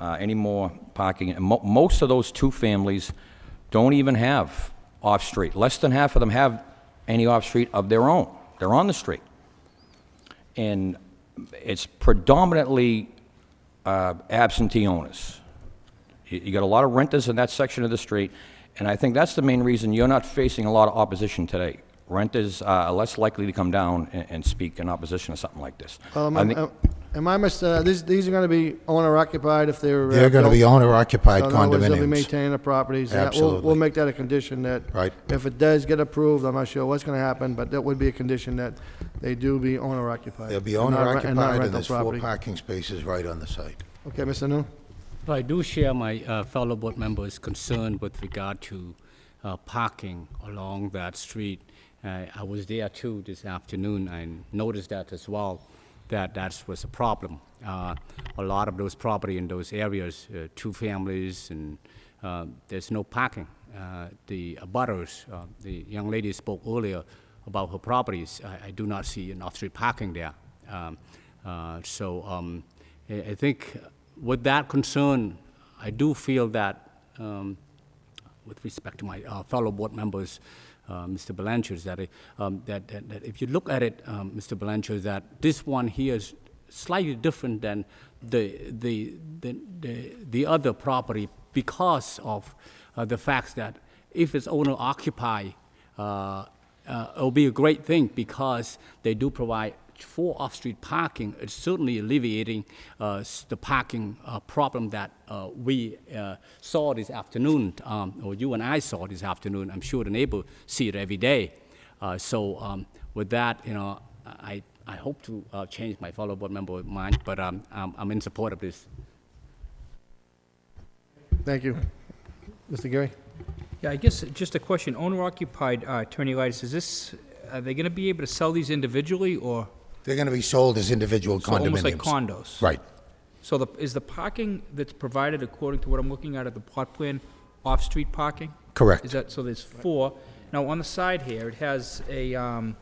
Speaker 3: any more parking. And most of those 2 families don't even have off-street. Less than half of them have any off-street of their own. They're on the street. And it's predominantly absentee owners. You got a lot of renters in that section of the street, and I think that's the main reason you're not facing a lot of opposition today. Renters are less likely to come down and speak in opposition to something like this. I think-
Speaker 1: These are going to be owner-occupied if they're...
Speaker 11: They're going to be owner-occupied
Speaker 1: So in other words, they'll be
Speaker 11: condominiums.
Speaker 1: maintaining the properties. And
Speaker 11: Absolutely.
Speaker 1: We'll make that a condition that...
Speaker 11: Right.
Speaker 1: If it does get approved, I'm not sure what's going to happen, but that would be a condition that they do be owner-occupied.
Speaker 11: They'll be
Speaker 1: and not
Speaker 11: owner-occupied, and
Speaker 1: rental
Speaker 11: there's 4
Speaker 1: property.
Speaker 11: parking spaces right on the site.
Speaker 1: Okay, Mr. Noon?
Speaker 5: I do share my fellow board members' concern with regard to parking along that street. I was there too this afternoon and noticed that as well, that was a problem. A lot of those property in those areas, 2 families, and there's no parking. The abutters, the young lady spoke earlier about her properties. I do not see enough street parking there. I think with that concern, I do feel that with respect to my fellow board members, Mr. Belanger, is that, that if you look at it, Mr. Belanger, that this one here is slightly different than the other property because of the fact that if it's owner occupied, it'll be a great thing because they do provide for off-street parking. It's certainly alleviating the parking problem that we saw this afternoon, or you and I saw this afternoon. I'm sure the neighbor see it every day. So with that, I hope to change my fellow board member mind, but I'm in support of this.
Speaker 1: Thank you. Mr. Gary?
Speaker 7: Yeah, I guess just a question. Owner-occupied, Attorney Lightis, are they going to be able to sell these individually, or?
Speaker 11: They're going to be sold as individual
Speaker 7: So
Speaker 11: condominiums.
Speaker 7: almost like condos?
Speaker 11: Right.
Speaker 7: So is the parking that's provided, according to what I'm looking at the plot plan, off-street parking?
Speaker 11: Correct.
Speaker 7: Is that, so there's 4. Now, on the side here, it has a,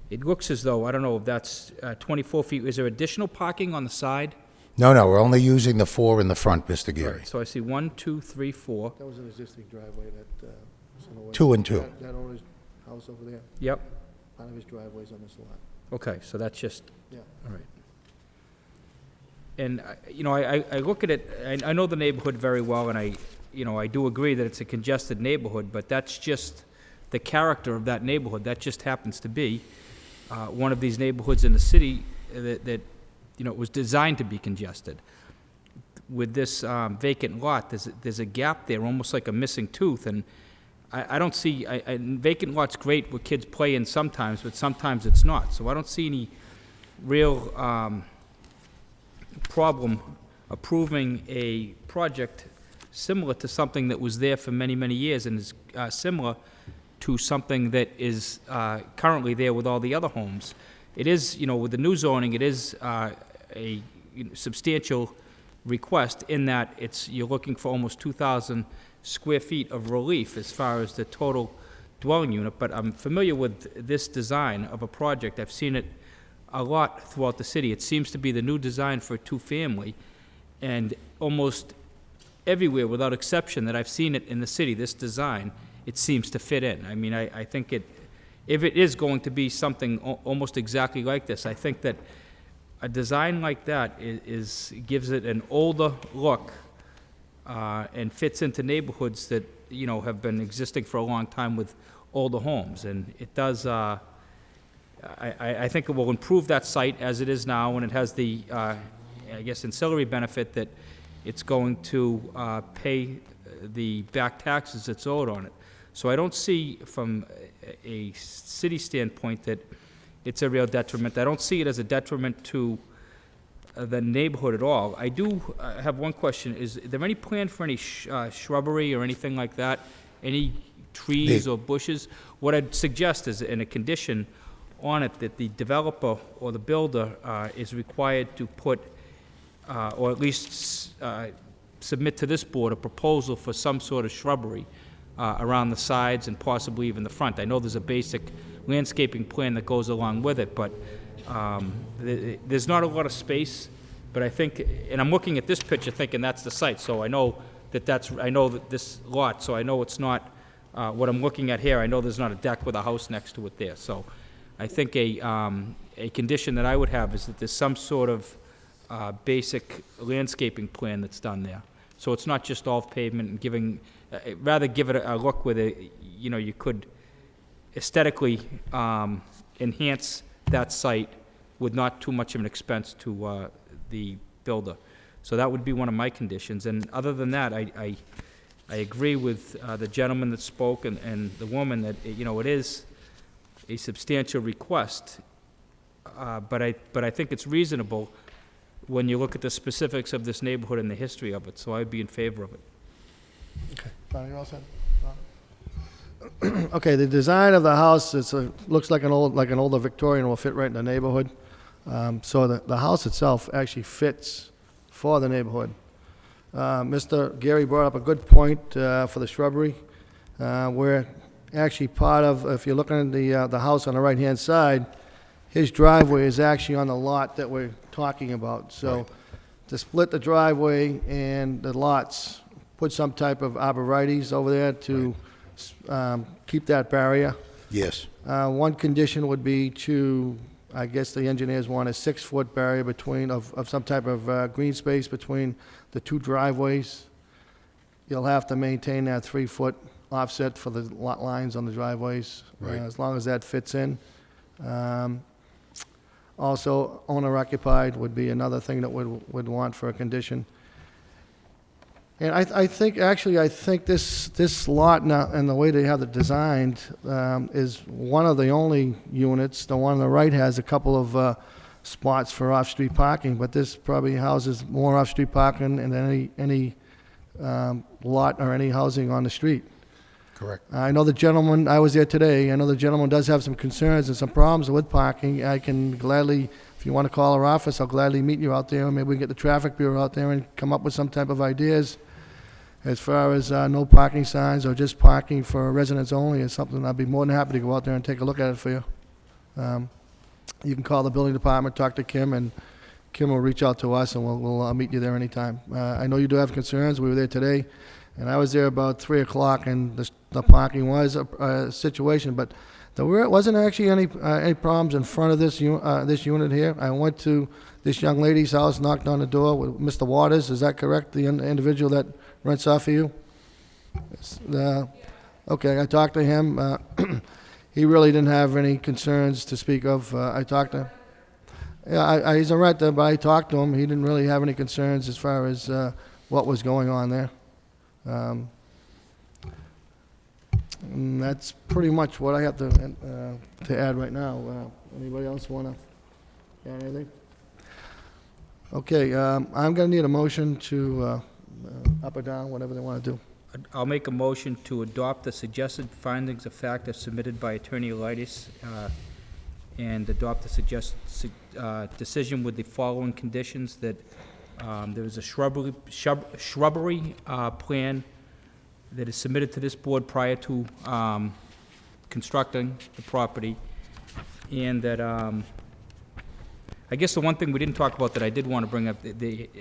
Speaker 7: it looks as though, I don't know if that's 24 feet. Is there additional parking on the side?
Speaker 11: No, we're only using the 4 in the front, Mr. Geary.
Speaker 7: So I see 1, 2, 3, 4.
Speaker 1: That was an existing driveway that, was in the way.
Speaker 11: 2 and 2.
Speaker 1: That owner's house over there,
Speaker 7: Yep.
Speaker 1: part of his driveway's on this lot.
Speaker 7: Okay, so that's just,
Speaker 1: Yeah.
Speaker 7: all right. And, I look at it, I know the neighborhood very well, and I do agree that it's a congested neighborhood, but that's just the character of that neighborhood. That just happens to be one of these neighborhoods in the city that was designed to be congested. With this vacant lot, there's a gap there, almost like a missing tooth, and I don't see, vacant lot's great where kids play in sometimes, but sometimes it's not. So I don't see any real problem approving a project similar to something that was there for many, many years and is similar to something that is currently there with all the other homes. It is, with the new zoning, it is a substantial request in that you're looking for almost 2,000 square feet of relief as far as the total dwelling unit, but I'm familiar with this design of a project. I've seen it a lot throughout the city. It seems to be the new design for a two-family, and almost everywhere, without exception, that I've seen it in the city, this design, it seems to fit in. I mean, I think if it is going to be something almost exactly like this, I think that a design like that gives it an older look and fits into neighborhoods that, have been existing for a long time with older homes. And it does, I think it will improve that site as it is now, and it has the, ancillary benefit that it's going to pay the back taxes that's owed on it. So I don't see from a city standpoint that it's a real detriment. I don't see it as a detriment to the neighborhood at all. I do have one question. Is there any plan for any shrubbery or anything like that? Any trees or bushes? What I'd suggest is in a condition on it that the developer or the builder is required to put, or at least submit to this board a proposal for some sort of shrubbery around the sides and possibly even the front. I know there's a basic landscaping plan that goes along with it, but there's not a lot of space. But I think, and I'm looking at this picture thinking that's the site, so I know that this lot, so I know it's not what I'm looking at here. I know there's not a deck with a house next to it there. So I think a condition that I would have is that there's some sort of basic landscaping plan that's done there. So it's not just all pavement and giving, rather give it a look where you could aesthetically enhance that site with not too much of an expense to the builder. So that would be one of my conditions. And other than that, I agree with the gentleman that spoke and the woman that, it is a substantial request, but I think it's reasonable when you look at the specifics of this neighborhood and the history of it, so I'd be in favor of it.
Speaker 1: Okay. Bonnie, you all set? Okay, the design of the house looks like an older Victorian, will fit right in the neighborhood. So the house itself actually fits for the neighborhood. Mr. Gary brought up a good point for the shrubbery. We're actually part of, if you're looking at the house on the right-hand side, his driveway is actually on the lot that we're talking about. So to split the driveway and the lots put some type of arborvitae's over there to keep that barrier.
Speaker 11: Yes.
Speaker 1: One condition would be to, I guess the engineers want a 6-foot barrier between, of some type of green space between the two driveways. You'll have to maintain that 3-foot offset for the lot lines on the driveways.
Speaker 11: Right.
Speaker 1: As long as that fits in. Also, owner occupied would be another thing that would want for a condition. And I think this lot now, and the way they have it designed, is one of the only units. The one on the right has a couple of spots for off-street parking, but this probably houses more off-street parking than any lot or any housing on the street.
Speaker 11: Correct.
Speaker 1: I know the gentleman, I was there today, I know the gentleman does have some concerns and some problems with parking. I can gladly, if you want to call our office, I'll gladly meet you out there, and maybe we can get the traffic bureau out there and come up with some type of ideas as far as no parking signs or just parking for residents only is something. I'd be more than happy to go out there and take a look at it for you. You can call the building department, talk to Kim, and Kim will reach out to us, and we'll meet you there anytime. I know you do have concerns. We were there today, and I was there about 3 o'clock, and the parking was a situation, but there wasn't actually any problems in front of this unit here. I went to this young lady's house, knocked on the door with Mr. Waters. Is that correct, the individual that rents off of you? Okay, I talked to him. He really didn't have any concerns to speak of. I talked to him. Yeah, he's a renter, but I talked to him. He didn't really have any concerns as far as what was going on there. And that's pretty much what I have to add right now. Anybody else want to add anything? Okay, I'm going to need a motion to up or down, whatever they want to do.
Speaker 7: I'll make a motion to adopt the suggested findings of fact as submitted by Attorney Elitis, and adopt the suggested decision with the following conditions: that there is a shrubbery plan that is submitted to this board prior to constructing the property, and that I guess the one thing we didn't talk about that I did want to bring up,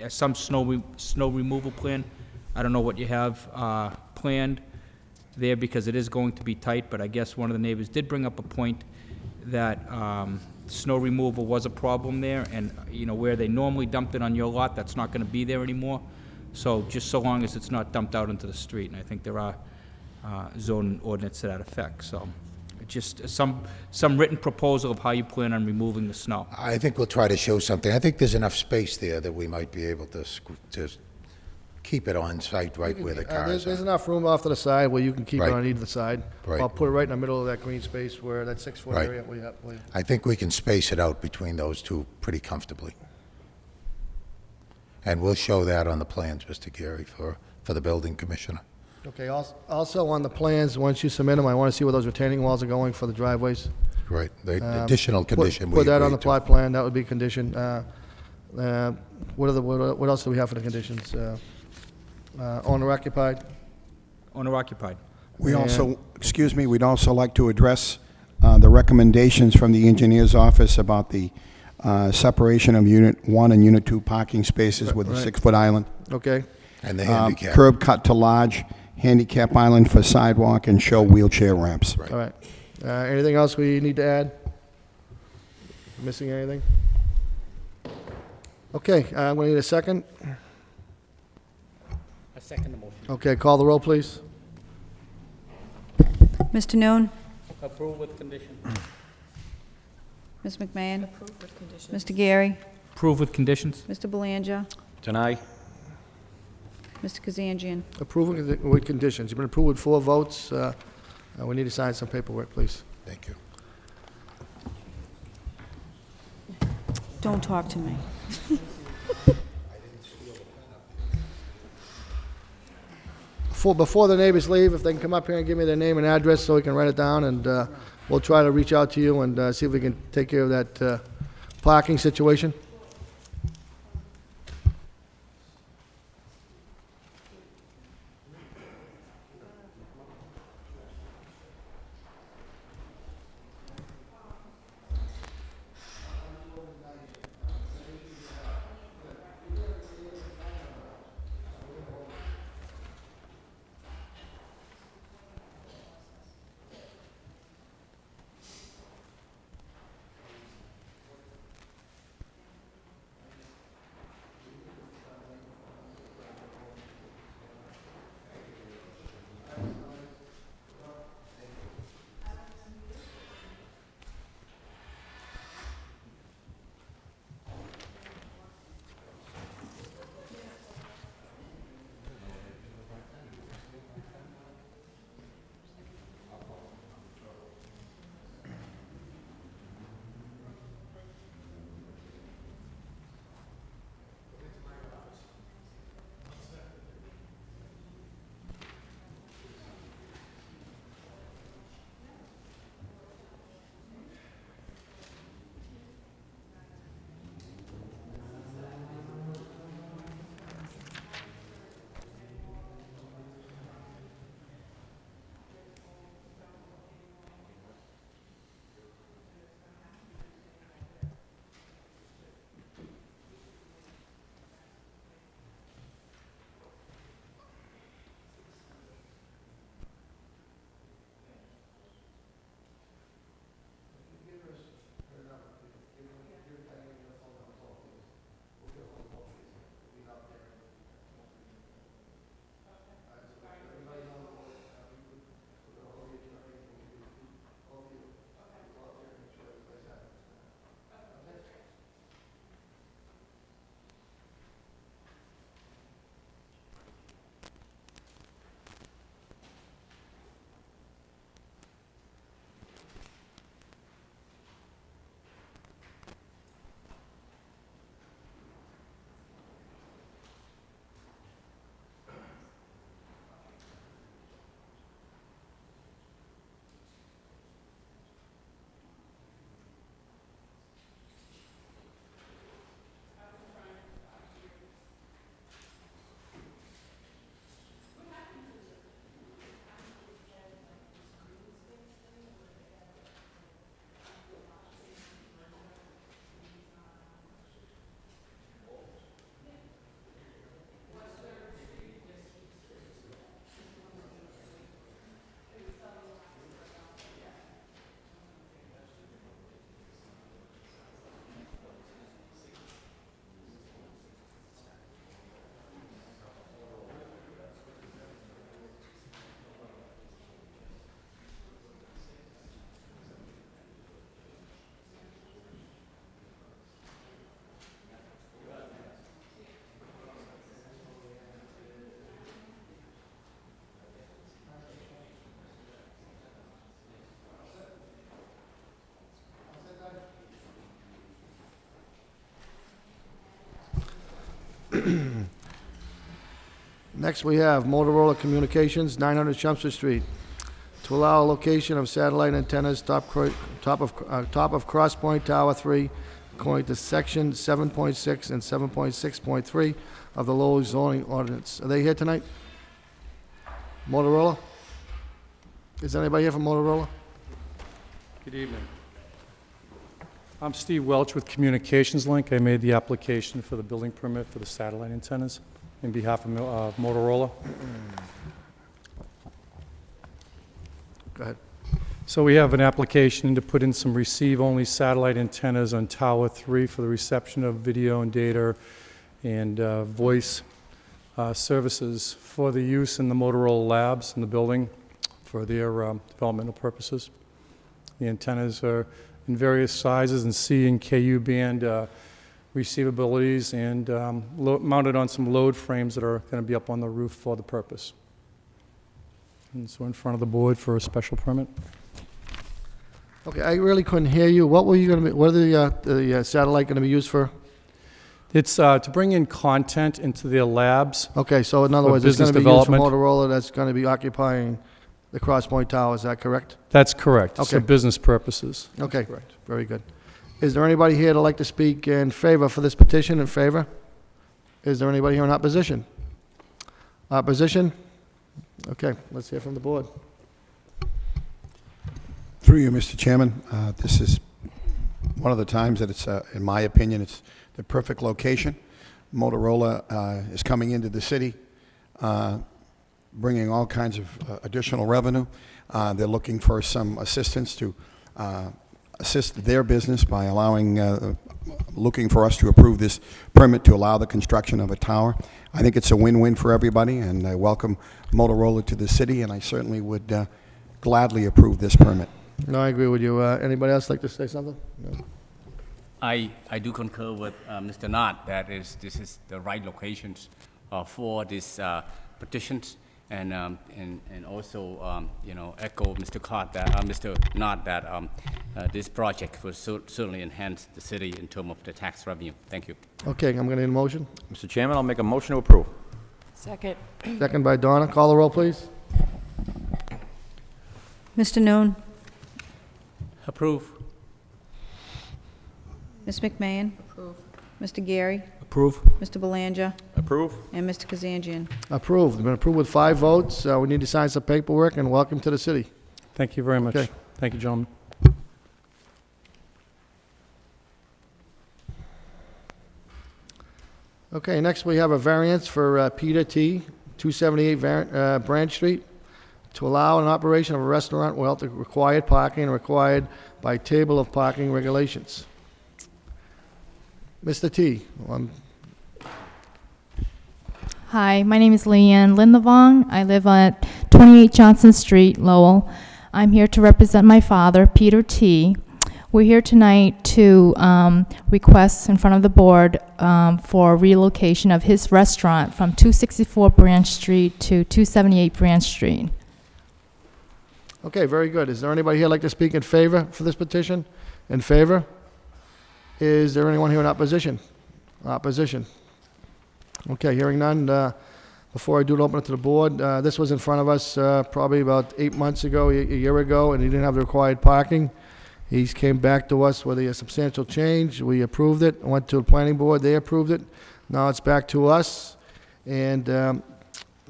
Speaker 7: some snow removal plan. I don't know what you have planned there, because it is going to be tight, but I guess one of the neighbors did bring up a point that snow removal was a problem there, and, you know, where they normally dumped it on your lot, that's not going to be there anymore. So just so long as it's not dumped out into the street, and I think there are zoning ordinance to that effect. So just some written proposal of how you plan on removing the snow.
Speaker 11: I think we'll try to show something. I think there's enough space there that we might be able to keep it on site right where the cars
Speaker 1: There's
Speaker 11: are.
Speaker 1: enough room off to the side where you can keep it
Speaker 11: Right.
Speaker 1: on either side.
Speaker 11: Right.
Speaker 1: I'll put it right in the middle of that green space where that 6-foot
Speaker 11: Right.
Speaker 1: area we have.
Speaker 11: I think we can space it out between those two pretty comfortably. And we'll show that on the plans, Mr. Gary, for the building commissioner.
Speaker 1: Okay, also on the plans, once you submit them, I want to see where those retaining walls are going for the driveways.
Speaker 11: Right, the additional condition we
Speaker 1: Put that on the
Speaker 11: agreed to.
Speaker 1: plot plan, that would be a condition. What else do we have for the conditions? Owner occupied?
Speaker 7: Owner occupied.
Speaker 4: We also, excuse me, we'd also like to address the recommendations from the engineer's office about the separation of Unit 1 and Unit 2 parking spaces with the
Speaker 1: Right.
Speaker 4: 6-foot island.
Speaker 1: Okay,
Speaker 11: And the handicap.
Speaker 4: Curb cut to large, handicap island for sidewalk, and show wheelchair ramps.
Speaker 1: all right. Anything else we need to add? Missing anything? Okay, I'm going to need a second.
Speaker 5: I second the motion.
Speaker 1: Okay, call the roll, please.
Speaker 6: Mr. Noon?
Speaker 5: Approve with condition.
Speaker 6: Ms. McMahon? Mr. Gary?
Speaker 7: Approve with conditions.
Speaker 6: Mr. Belanger?
Speaker 3: Deny?
Speaker 6: Mr. Kazanjian?
Speaker 1: Approving with conditions. You've been approved with 4 votes. We need to sign some paperwork, please.
Speaker 11: Thank you.
Speaker 6: Don't talk to me.
Speaker 1: Before the neighbors leave, if they can come up here and give me their name and address so we can write it down, and we'll try to reach out to you and see if we can take care of that parking situation. Next, we have Motorola Communications, 900 Chelmsford Street, to allow a location of satellite antennas top of Cross Point Tower 3, according to Section 7.6 and 7.6.3 of the Lowell zoning ordinance. Are they here tonight? Motorola? Is anybody here from Motorola?
Speaker 15: Good evening. I'm Steve Welch with Communications Link. I made the application for the building permit for the satellite antennas in behalf of Motorola.
Speaker 1: Go ahead.
Speaker 15: So we have an application to put in some receive-only satellite antennas on Tower 3 for the reception of video and data and voice services for the use in the Motorola labs in the building for their developmental purposes. The antennas are in various sizes and C and KU band receivabilities and mounted on some load frames that are going to be up on the roof for the purpose. And so in front of the board for a special permit.
Speaker 1: Okay, I really couldn't hear you. What were you going to be, what are the satellite going to be used for?
Speaker 15: It's to bring in content into their labs.
Speaker 1: Okay, so in other
Speaker 15: For
Speaker 1: words, it's going to be
Speaker 15: business
Speaker 1: used for
Speaker 15: development.
Speaker 1: Motorola that's going to be occupying the Cross Point Tower, is that correct?
Speaker 15: That's correct.
Speaker 1: Okay.
Speaker 15: For business purposes. That's
Speaker 1: Okay,
Speaker 15: correct.
Speaker 1: very good. Is there anybody here that'd like to speak in favor for this petition, in favor? Is there anybody here in opposition? Opposition? Okay, let's hear from the board.
Speaker 4: Through you, Mr. Chairman, this is one of the times that it's, in my opinion, it's the perfect location. Motorola is coming into the city, bringing all kinds of additional revenue. They're looking for some assistance to assist their business by allowing, looking for us to approve this permit to allow the construction of a tower. I think it's a win-win for everybody, and I welcome Motorola to the city, and I certainly would gladly approve this permit.
Speaker 1: No, I agree with you. Anybody else like to say something? No.
Speaker 5: I do concur with Mr. Knott that this is the right locations for these petitions, and also echo Mr. Mr. Knott that this project will certainly enhance the city in terms of the tax revenue. Thank you.
Speaker 1: Okay, I'm going to need a motion.
Speaker 3: Mr. Chairman, I'll make a motion to approve.
Speaker 6: Second.
Speaker 1: Second by Donna. Call the roll, please.
Speaker 6: Mr. Noon?
Speaker 5: Approve.
Speaker 6: Ms. McMahon? Approve. Mr. Gary?
Speaker 7: Approve.
Speaker 6: Mr. Belanger?
Speaker 3: Approve.
Speaker 6: And Mr. Kazanjian?
Speaker 1: Approved. Been approved with 5 votes. We need to sign some paperwork, and welcome to the city.
Speaker 15: Thank you very much.
Speaker 1: Okay.
Speaker 15: Thank you, gentlemen.
Speaker 1: Okay, next we have a variance for Peter T., 278 Branch Street, to allow an operation of a restaurant without the required parking required by table of parking regulations. Mr. T.,
Speaker 16: Hi, my name is Leanne Lindavong. I live at 28 Johnson Street, Lowell. I'm here to represent my father, Peter T. We're here tonight to request in front of the board for relocation of his restaurant from 264 Branch Street to 278 Branch Street.
Speaker 1: okay, very good. Is there anybody here like to speak in favor for this petition? In favor? Is there anyone here in opposition? Opposition. Okay, hearing none. Before I do open it to the board, this was in front of us probably about 8 months ago, a year ago, and he didn't have the required parking. He came back to us with a substantial change. We approved it, went to the planning board, they approved it. Now it's back to us, and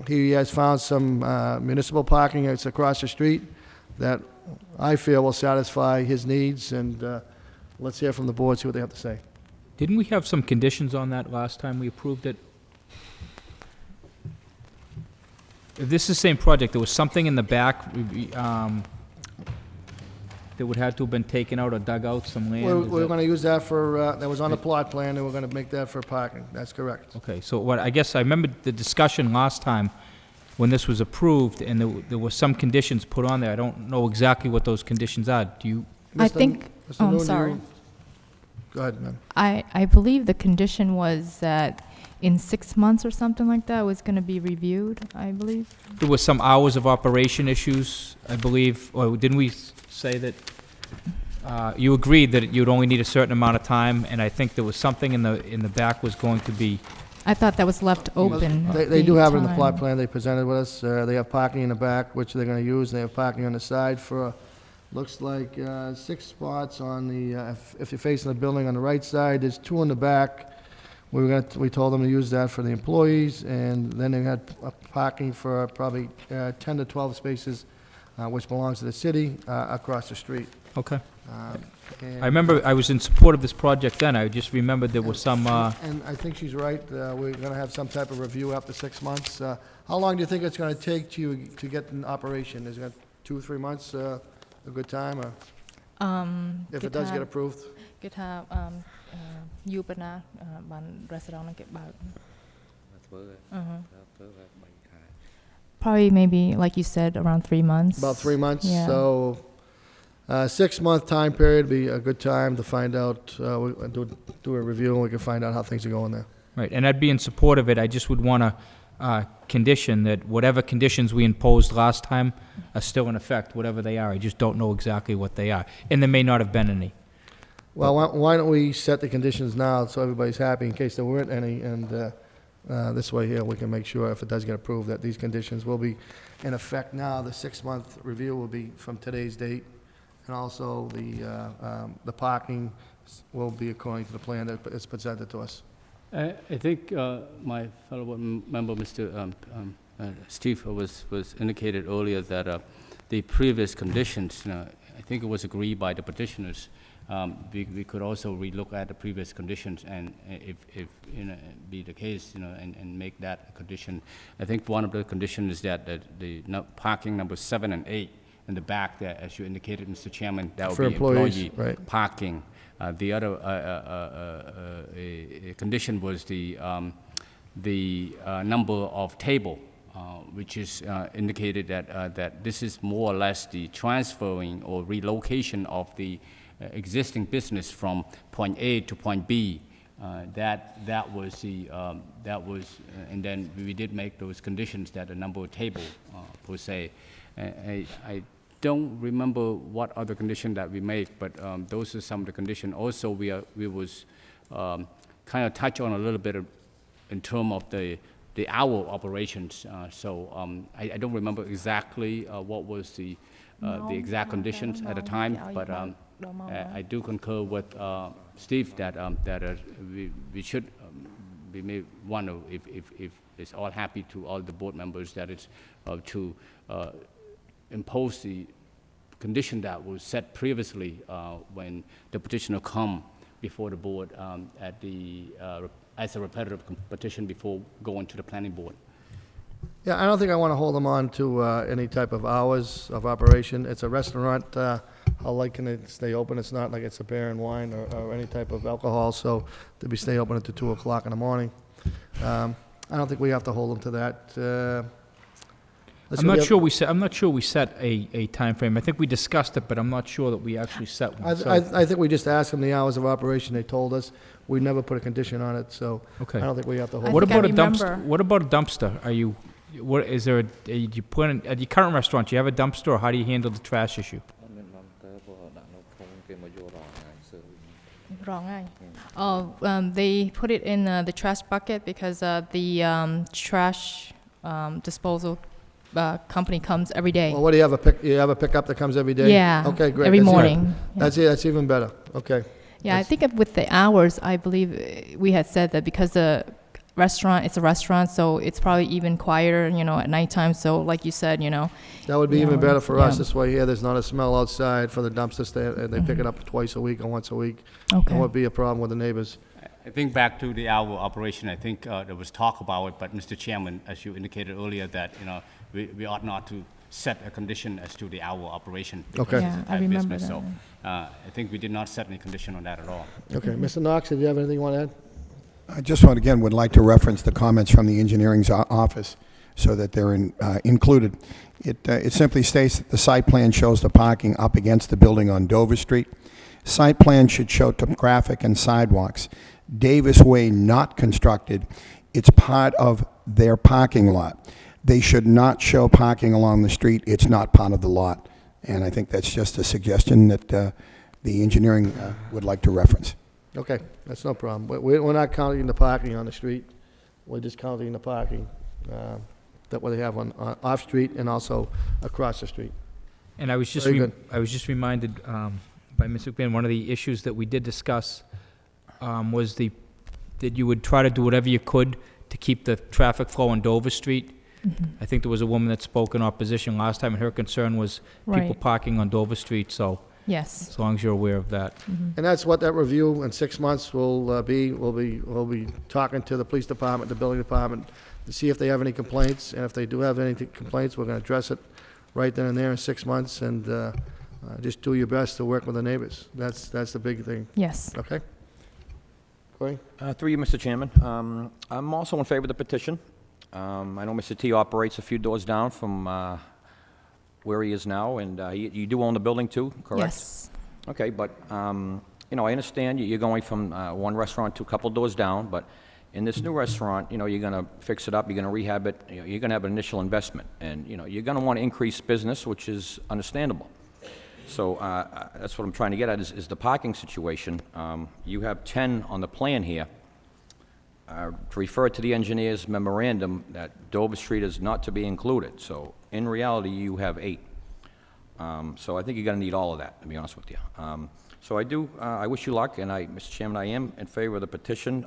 Speaker 1: he has found some municipal parking that's across the street that I feel will satisfy his needs, and let's hear from the board, see what they have to say.
Speaker 7: Didn't we have some conditions on that last time we approved it? If this is the same project, there was something in the back that would have to have been taken out or dug out, some land?
Speaker 1: We're
Speaker 7: is
Speaker 1: we're
Speaker 7: that-
Speaker 1: gonna use that for, that was on the plot plan, and we're gonna make that for parking, that's correct.
Speaker 7: Okay, so what, I guess I remember the discussion last time when this was approved, and there were some conditions put on there. I don't know exactly what those conditions are. Do you?
Speaker 16: I
Speaker 1: Mr.
Speaker 16: think,
Speaker 1: Mr.
Speaker 16: oh, I'm
Speaker 1: Noon, do
Speaker 16: sorry.
Speaker 1: you- Go ahead, ma'am.
Speaker 16: I believe the condition was that in 6 months or something like that, it was going to be reviewed, I believe.
Speaker 7: There was some hours of operation issues, I believe, or didn't we say that, you agreed that you'd only need a certain amount of time, and I think there was something in the back was going to be
Speaker 16: I thought that was left open.
Speaker 1: They do have it in the plot
Speaker 16: time.
Speaker 1: plan they presented with us. They have parking in the back, which they're gonna use. They have parking on the side for, looks like, 6 spots on the, if you're facing the building on the right side, there's 2 in the back. We told them to use that for the employees, and then they had parking for probably 10 to 12 spaces, which belongs to the city, across the street.
Speaker 7: Okay.
Speaker 1: And-
Speaker 7: I remember I was in support of this project then. I just remembered there was some,
Speaker 1: And I think she's right. We're gonna have some type of review after 6 months. How long do you think it's gonna take to get in operation? Is it 2 or 3 months, a good time, or if it does get approved?
Speaker 16: Kita you pernah restoran ke baru. Probably maybe like you said around 3 months.
Speaker 1: About 3 months,
Speaker 16: Yeah.
Speaker 1: so 6-month time period would be a good time to find out, do a review, and we can find out how things are going there.
Speaker 7: right, and I'd be in support of it. I just would want to condition that whatever conditions we imposed last time are still in effect, whatever they are. I just don't know exactly what they are, and there may not have been any.
Speaker 1: Well, why don't we set the conditions now so everybody's happy in case there weren't any, and this way here, we can make sure if it does get approved that these conditions will be in effect now. The 6-month review will be from today's date, and also the parking will be according to the plan that is presented to us.
Speaker 5: I think my fellow board member, Mr. Steve, was indicated earlier that the previous conditions, I think it was agreed by the petitioners. We could also relook at the previous conditions, and if be the case, and make that a condition. I think one of the conditions is that the parking number 7 and 8 in the back there, as you indicated, Mr. Chairman, that would
Speaker 1: For
Speaker 5: be
Speaker 1: employees,
Speaker 5: employee
Speaker 1: right.
Speaker 5: parking. The other condition was the number of table, which is indicated that this is more or less the transferring or relocation of the existing business from point A to point B. That was the and then we did make those conditions that the number of table per se. I don't remember what other condition that we made, but those are some of the conditions. Also, we was kind of touch on a little bit in terms of the hour operations. I don't remember exactly what was the exact conditions at the time, but I do concur with Steve that we should we may want to, if it's all happy to all the board members, that it's to impose the condition that was set previously when the petitioner come before the board at the as a repetitive petition before going to the planning board.
Speaker 1: Yeah, I don't think I want to hold them on to any type of hours of operation. It's a restaurant. How late can it stay open? It's not like it's a beer and wine or any type of alcohol, so to be stay open until 2 o'clock in the morning. I don't think we have to hold them to that.
Speaker 7: I'm not sure we set a time frame. I think we discussed it, but I'm not sure that we actually set one.
Speaker 1: I think we just asked them the hours of operation. They told us. We never put a condition on it, so
Speaker 7: Okay.
Speaker 1: I don't think we have to hold.
Speaker 7: What
Speaker 16: I think
Speaker 7: about
Speaker 16: I
Speaker 7: a dumpster?
Speaker 16: remember.
Speaker 7: What about a dumpster? Are you, what is there? You put in, at your current restaurant, do you have a dumpster, or how do you handle the trash issue?
Speaker 16: Wrong. Oh, they put it in the trash bucket because the trash disposal company comes every day.
Speaker 1: Well, what do you have, you have a pickup that comes every day?
Speaker 16: Yeah,
Speaker 1: Okay, great.
Speaker 16: every
Speaker 1: That's good.
Speaker 16: morning. Yeah.
Speaker 1: That's even better. Okay.
Speaker 16: Yeah, I think with the hours, I believe we had said that because the restaurant, it's a restaurant, so it's probably even quieter, at nighttime. So like you said,
Speaker 1: That would be
Speaker 16: Yeah,
Speaker 1: even better for us.
Speaker 16: yeah.
Speaker 1: This way here, there's not a smell outside for the dumpsters. They pick it up twice a week or once a week.
Speaker 16: Okay.
Speaker 1: It would be a problem with the neighbors.
Speaker 5: I think back to the hour operation, I think there was talk about it, but Mr. Chairman, as you indicated earlier, that, we ought not to set a condition as to the hour operation. because
Speaker 1: Okay.
Speaker 5: it's a
Speaker 16: Yeah, I
Speaker 5: type
Speaker 16: remember
Speaker 5: business.
Speaker 16: that.
Speaker 5: So I think we did not set any condition on that at all.
Speaker 1: Okay, Mr. Knox, do you have anything you want to add?
Speaker 4: I just would like to reference the comments from the engineering's office so that they're included. It simply states that the site plan shows the parking up against the building on Dover Street. Site plan should show topographic and sidewalks. Davis Way not constructed, it's part of their parking lot. They should not show parking along the street, it's not part of the lot. And I think that's just a suggestion that the engineering would like to reference.
Speaker 1: Okay, that's no problem. We're not counting the parking on the street. we're discounting the parking that what they have on off-street and also across the street.
Speaker 7: And I was just,
Speaker 1: Very good.
Speaker 7: I was just reminded by Ms. McMahon, one of the issues that we did discuss was that you would try to do whatever you could to keep the traffic flow on Dover Street. I think there was a woman that spoke in opposition last time, and her concern was people
Speaker 16: Right.
Speaker 7: parking on Dover Street, so
Speaker 16: Yes.
Speaker 7: as long as you're aware of that.
Speaker 1: And that's what that review in 6 months will be. We'll be talking to the police department, the building department, to see if they have any complaints, and if they do have any complaints, we're gonna address it right then and there in 6 months, and just do your best to work with the neighbors. That's the big thing,
Speaker 16: Yes.
Speaker 1: okay? Corey?
Speaker 3: Through you, Mr. Chairman, I'm also in favor of the petition. I know Mr. T operates a few doors down from where he is now, and you do own the building too, correct?
Speaker 16: Yes.
Speaker 3: Okay, but, you know, I understand you're going from one restaurant to a couple doors down, but in this new restaurant, you know, you're gonna fix it up, you're gonna rehab it, you know, you're gonna have an initial investment, and, you know, you're gonna wanna increase business, which is understandable. So, that's what I'm trying to get at, is the parking situation. You have 10 on the plan here. To refer to the engineer's memorandum, that Dover Street is not to be included, so in reality, you have 8. So I think you're gonna need all of that, to be honest with you. So I wish you luck, and Mr. Chairman, I am in favor of the petition,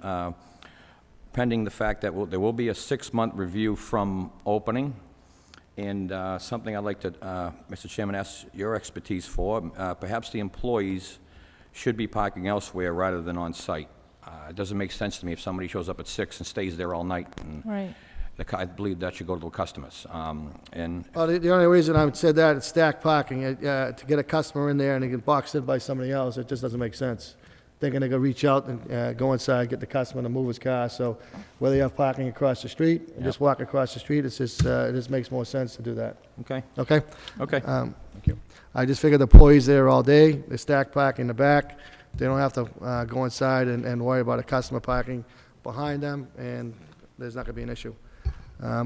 Speaker 3: pending the fact that there will be a 6-month review from opening, and something I'd like to, Mr. Chairman, ask your expertise for. Perhaps the employees should be parking elsewhere rather than on site. It doesn't make sense to me if somebody shows up at 6 and stays there all night, and
Speaker 16: Right.
Speaker 3: I believe that should go to the customers. And
Speaker 1: Well, the only reason I said that, it's stacked parking. To get a customer in there and they get boxed in by somebody else, it just doesn't make sense. Thinking they're gonna reach out and go inside, get the customer to move his car, so whether you have parking across the street, and just walk across the street, it's just, it just makes more sense to do that.
Speaker 3: Okay,
Speaker 1: Okay?
Speaker 3: okay, thank you.
Speaker 1: I just figured the employees there all day, they stack parking in the back, they don't have to go inside and worry about a customer parking behind them, and there's not gonna be an issue.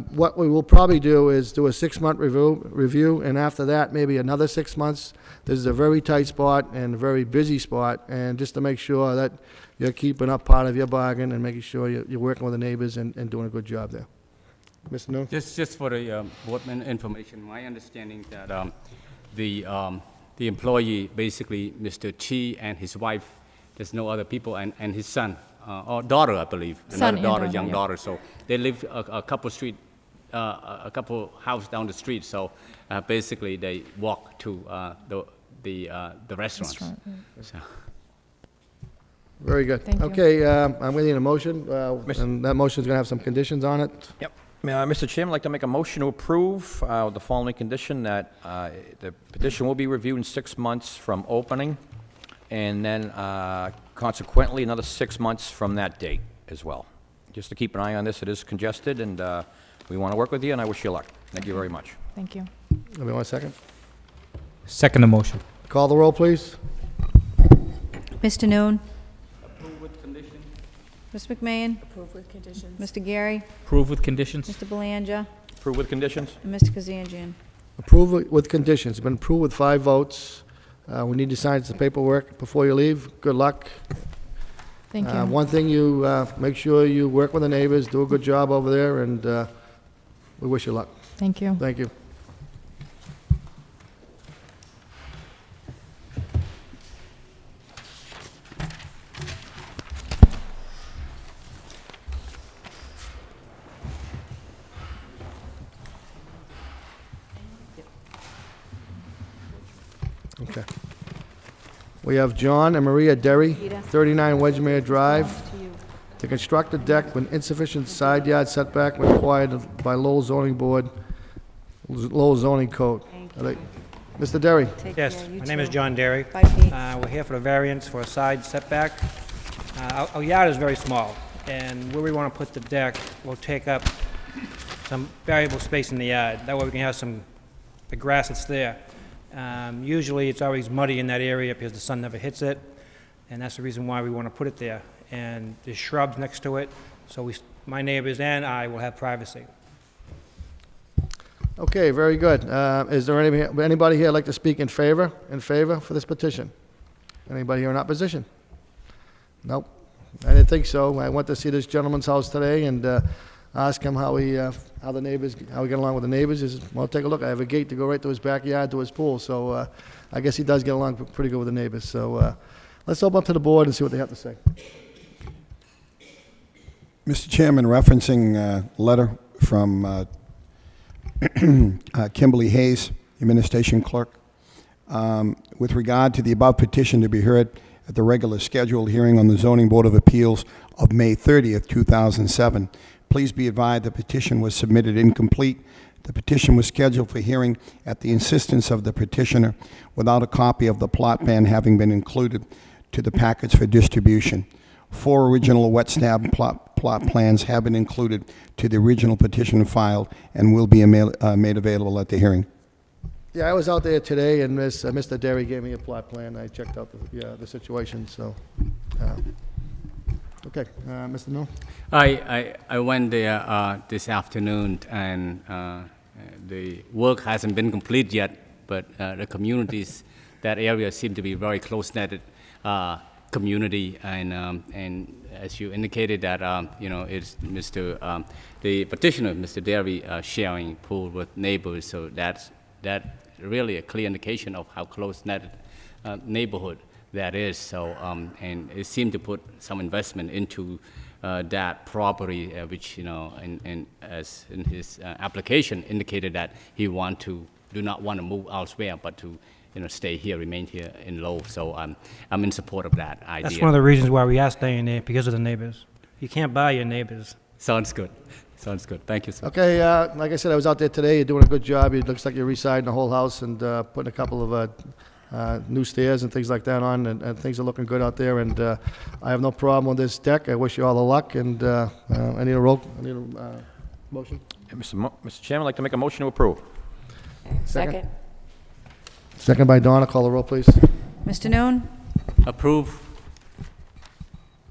Speaker 1: What we will probably do is do a 6-month review, and after that, maybe another 6 months. This is a very tight spot and a very busy spot, and just to make sure that you're keeping up part of your bargain and making sure you're working with the neighbors and doing a good job there. Mr. Noon?
Speaker 5: Just for the board information, my understanding that the employee, basically Mr. Chi and his wife, there's no other people, and his son, or daughter, I believe.
Speaker 16: Son and
Speaker 5: Another
Speaker 16: daughter,
Speaker 5: young
Speaker 16: yeah.
Speaker 5: daughter, so they live a couple house down the street, so basically they walk to the restaurants.
Speaker 16: Restaurant,
Speaker 5: So,
Speaker 1: Very good.
Speaker 16: Thank you.
Speaker 1: Okay, I'm going to need a motion, and that motion's going to have some conditions on it.
Speaker 3: Yep. Mr. Chairman, I'd like to make a motion to approve with the following condition, that the petition will be reviewed in 6 months from opening, and then consequently another 6 months from that date as well. Just to keep an eye on this, it is congested, and we want to work with you, and I wish you luck. Thank you very much.
Speaker 16: Thank you.
Speaker 1: Anybody want a second?
Speaker 7: Second the motion.
Speaker 1: Call the roll, please.
Speaker 6: Mr. Noon?
Speaker 5: approve with condition.
Speaker 6: Ms. McMahon?
Speaker 12: Approve with conditions.
Speaker 6: Mr. Gary?
Speaker 7: Approve with conditions.
Speaker 6: Mr. Belanja?
Speaker 3: Approve with conditions?
Speaker 6: And Mr. Kazanjian?
Speaker 1: Approve it with conditions. Been approved with 5 votes. We need to sign some paperwork before you leave. Good luck.
Speaker 16: Thank you.
Speaker 1: One thing, you make sure you work with the neighbors, do a good job over there, and we wish you luck.
Speaker 16: Thank you.
Speaker 1: Thank you. Okay. We have John and Maria Derry, 39 Wedgemere Drive, to construct a deck with insufficient side yard setback when required by Lowell zoning board, Lowell zoning code. Mr. Derry?
Speaker 17: Yes, my name is John Derry. We're here for the variance for a side setback. Our yard is very small, and where we want to put the deck will take up some variable space in the yard. That way we can have the grass that's there. Usually it's always muddy in that area because the sun never hits it, and that's the reason why we want to put it there. And there's shrubs next to it, so my neighbors and I will have privacy.
Speaker 1: Okay, very good. Is there anybody here like to speak in favor for this petition? Anybody here in opposition? Nope. I didn't think so. I went to see this gentleman's house today and asked him how he got along with the neighbors. He says, well, take a look. I have a gate to go right to his backyard, to his pool. So I guess he does get along pretty good with the neighbors. So let's open up to the board and see what they have to say.
Speaker 4: Mr. Chairman, referencing a letter from Kimberly Hayes, Administration Clerk, with regard to the above petition to be heard at the regular scheduled hearing on the Zoning Board of Appeals of May 30th, 2007. Please be advised the petition was submitted incomplete. The petition was scheduled for hearing at the insistence of the petitioner without a copy of the plot plan having been included to the packets for distribution. 4 original wet stab plot plans have been included to the original petition filed and will be made available at the hearing.
Speaker 1: Yeah, I was out there today, and Mr. Derry gave me a plot plan. I checked out the situation, so, okay. Mr. Mill?
Speaker 5: I went there this afternoon, and the work hasn't been complete yet, but the communities, that area seem to be very close-knit community, and as you indicated that, it's the petitioner, Mr. Derry, sharing pool with neighbors, so that's really a clear indication of how close-knit neighborhood that is. So, and it seemed to put some investment into that property, which, and as in his application indicated that he do not want to move elsewhere, but to stay here, remain here in Lowell. So I'm in support of that idea.
Speaker 17: That's one of the reasons why we are staying there, because of the neighbors. You can't buy your neighbors.
Speaker 5: Sounds good. Sounds good. Thank you, sir.
Speaker 1: Okay, like I said, I was out there today. You're doing a good job. It looks like you're residing the whole house and putting a couple of new stairs and things like that on, and things are looking good out there. And I have no problem with this deck. I wish you all the luck. And I need a motion.
Speaker 3: Mr. Chairman, I'd like to make a motion to approve.
Speaker 6: Second.
Speaker 1: Second by Donna. Call the roll, please.
Speaker 6: Mr. Noon?
Speaker 5: Approve.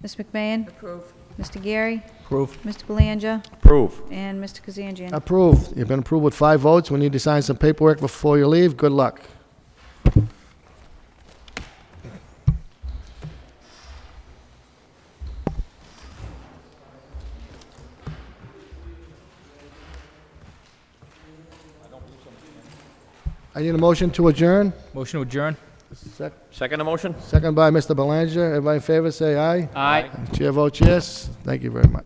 Speaker 6: Ms. McMahon? Approve. Mr. Gary?
Speaker 5: Approve.
Speaker 6: Mr. Belanger?
Speaker 3: Approve.
Speaker 6: And Mr. Kazanjian?
Speaker 1: Approved. You've been approved with 5 votes. We need to sign some paperwork before you leave. Good luck. I need a motion to adjourn.
Speaker 7: Motion to adjourn?
Speaker 3: Second the motion?
Speaker 1: Second by Mr. Belanger. Everybody in favor, say aye.
Speaker 5: Aye.
Speaker 1: Chair votes yes. Thank you very much.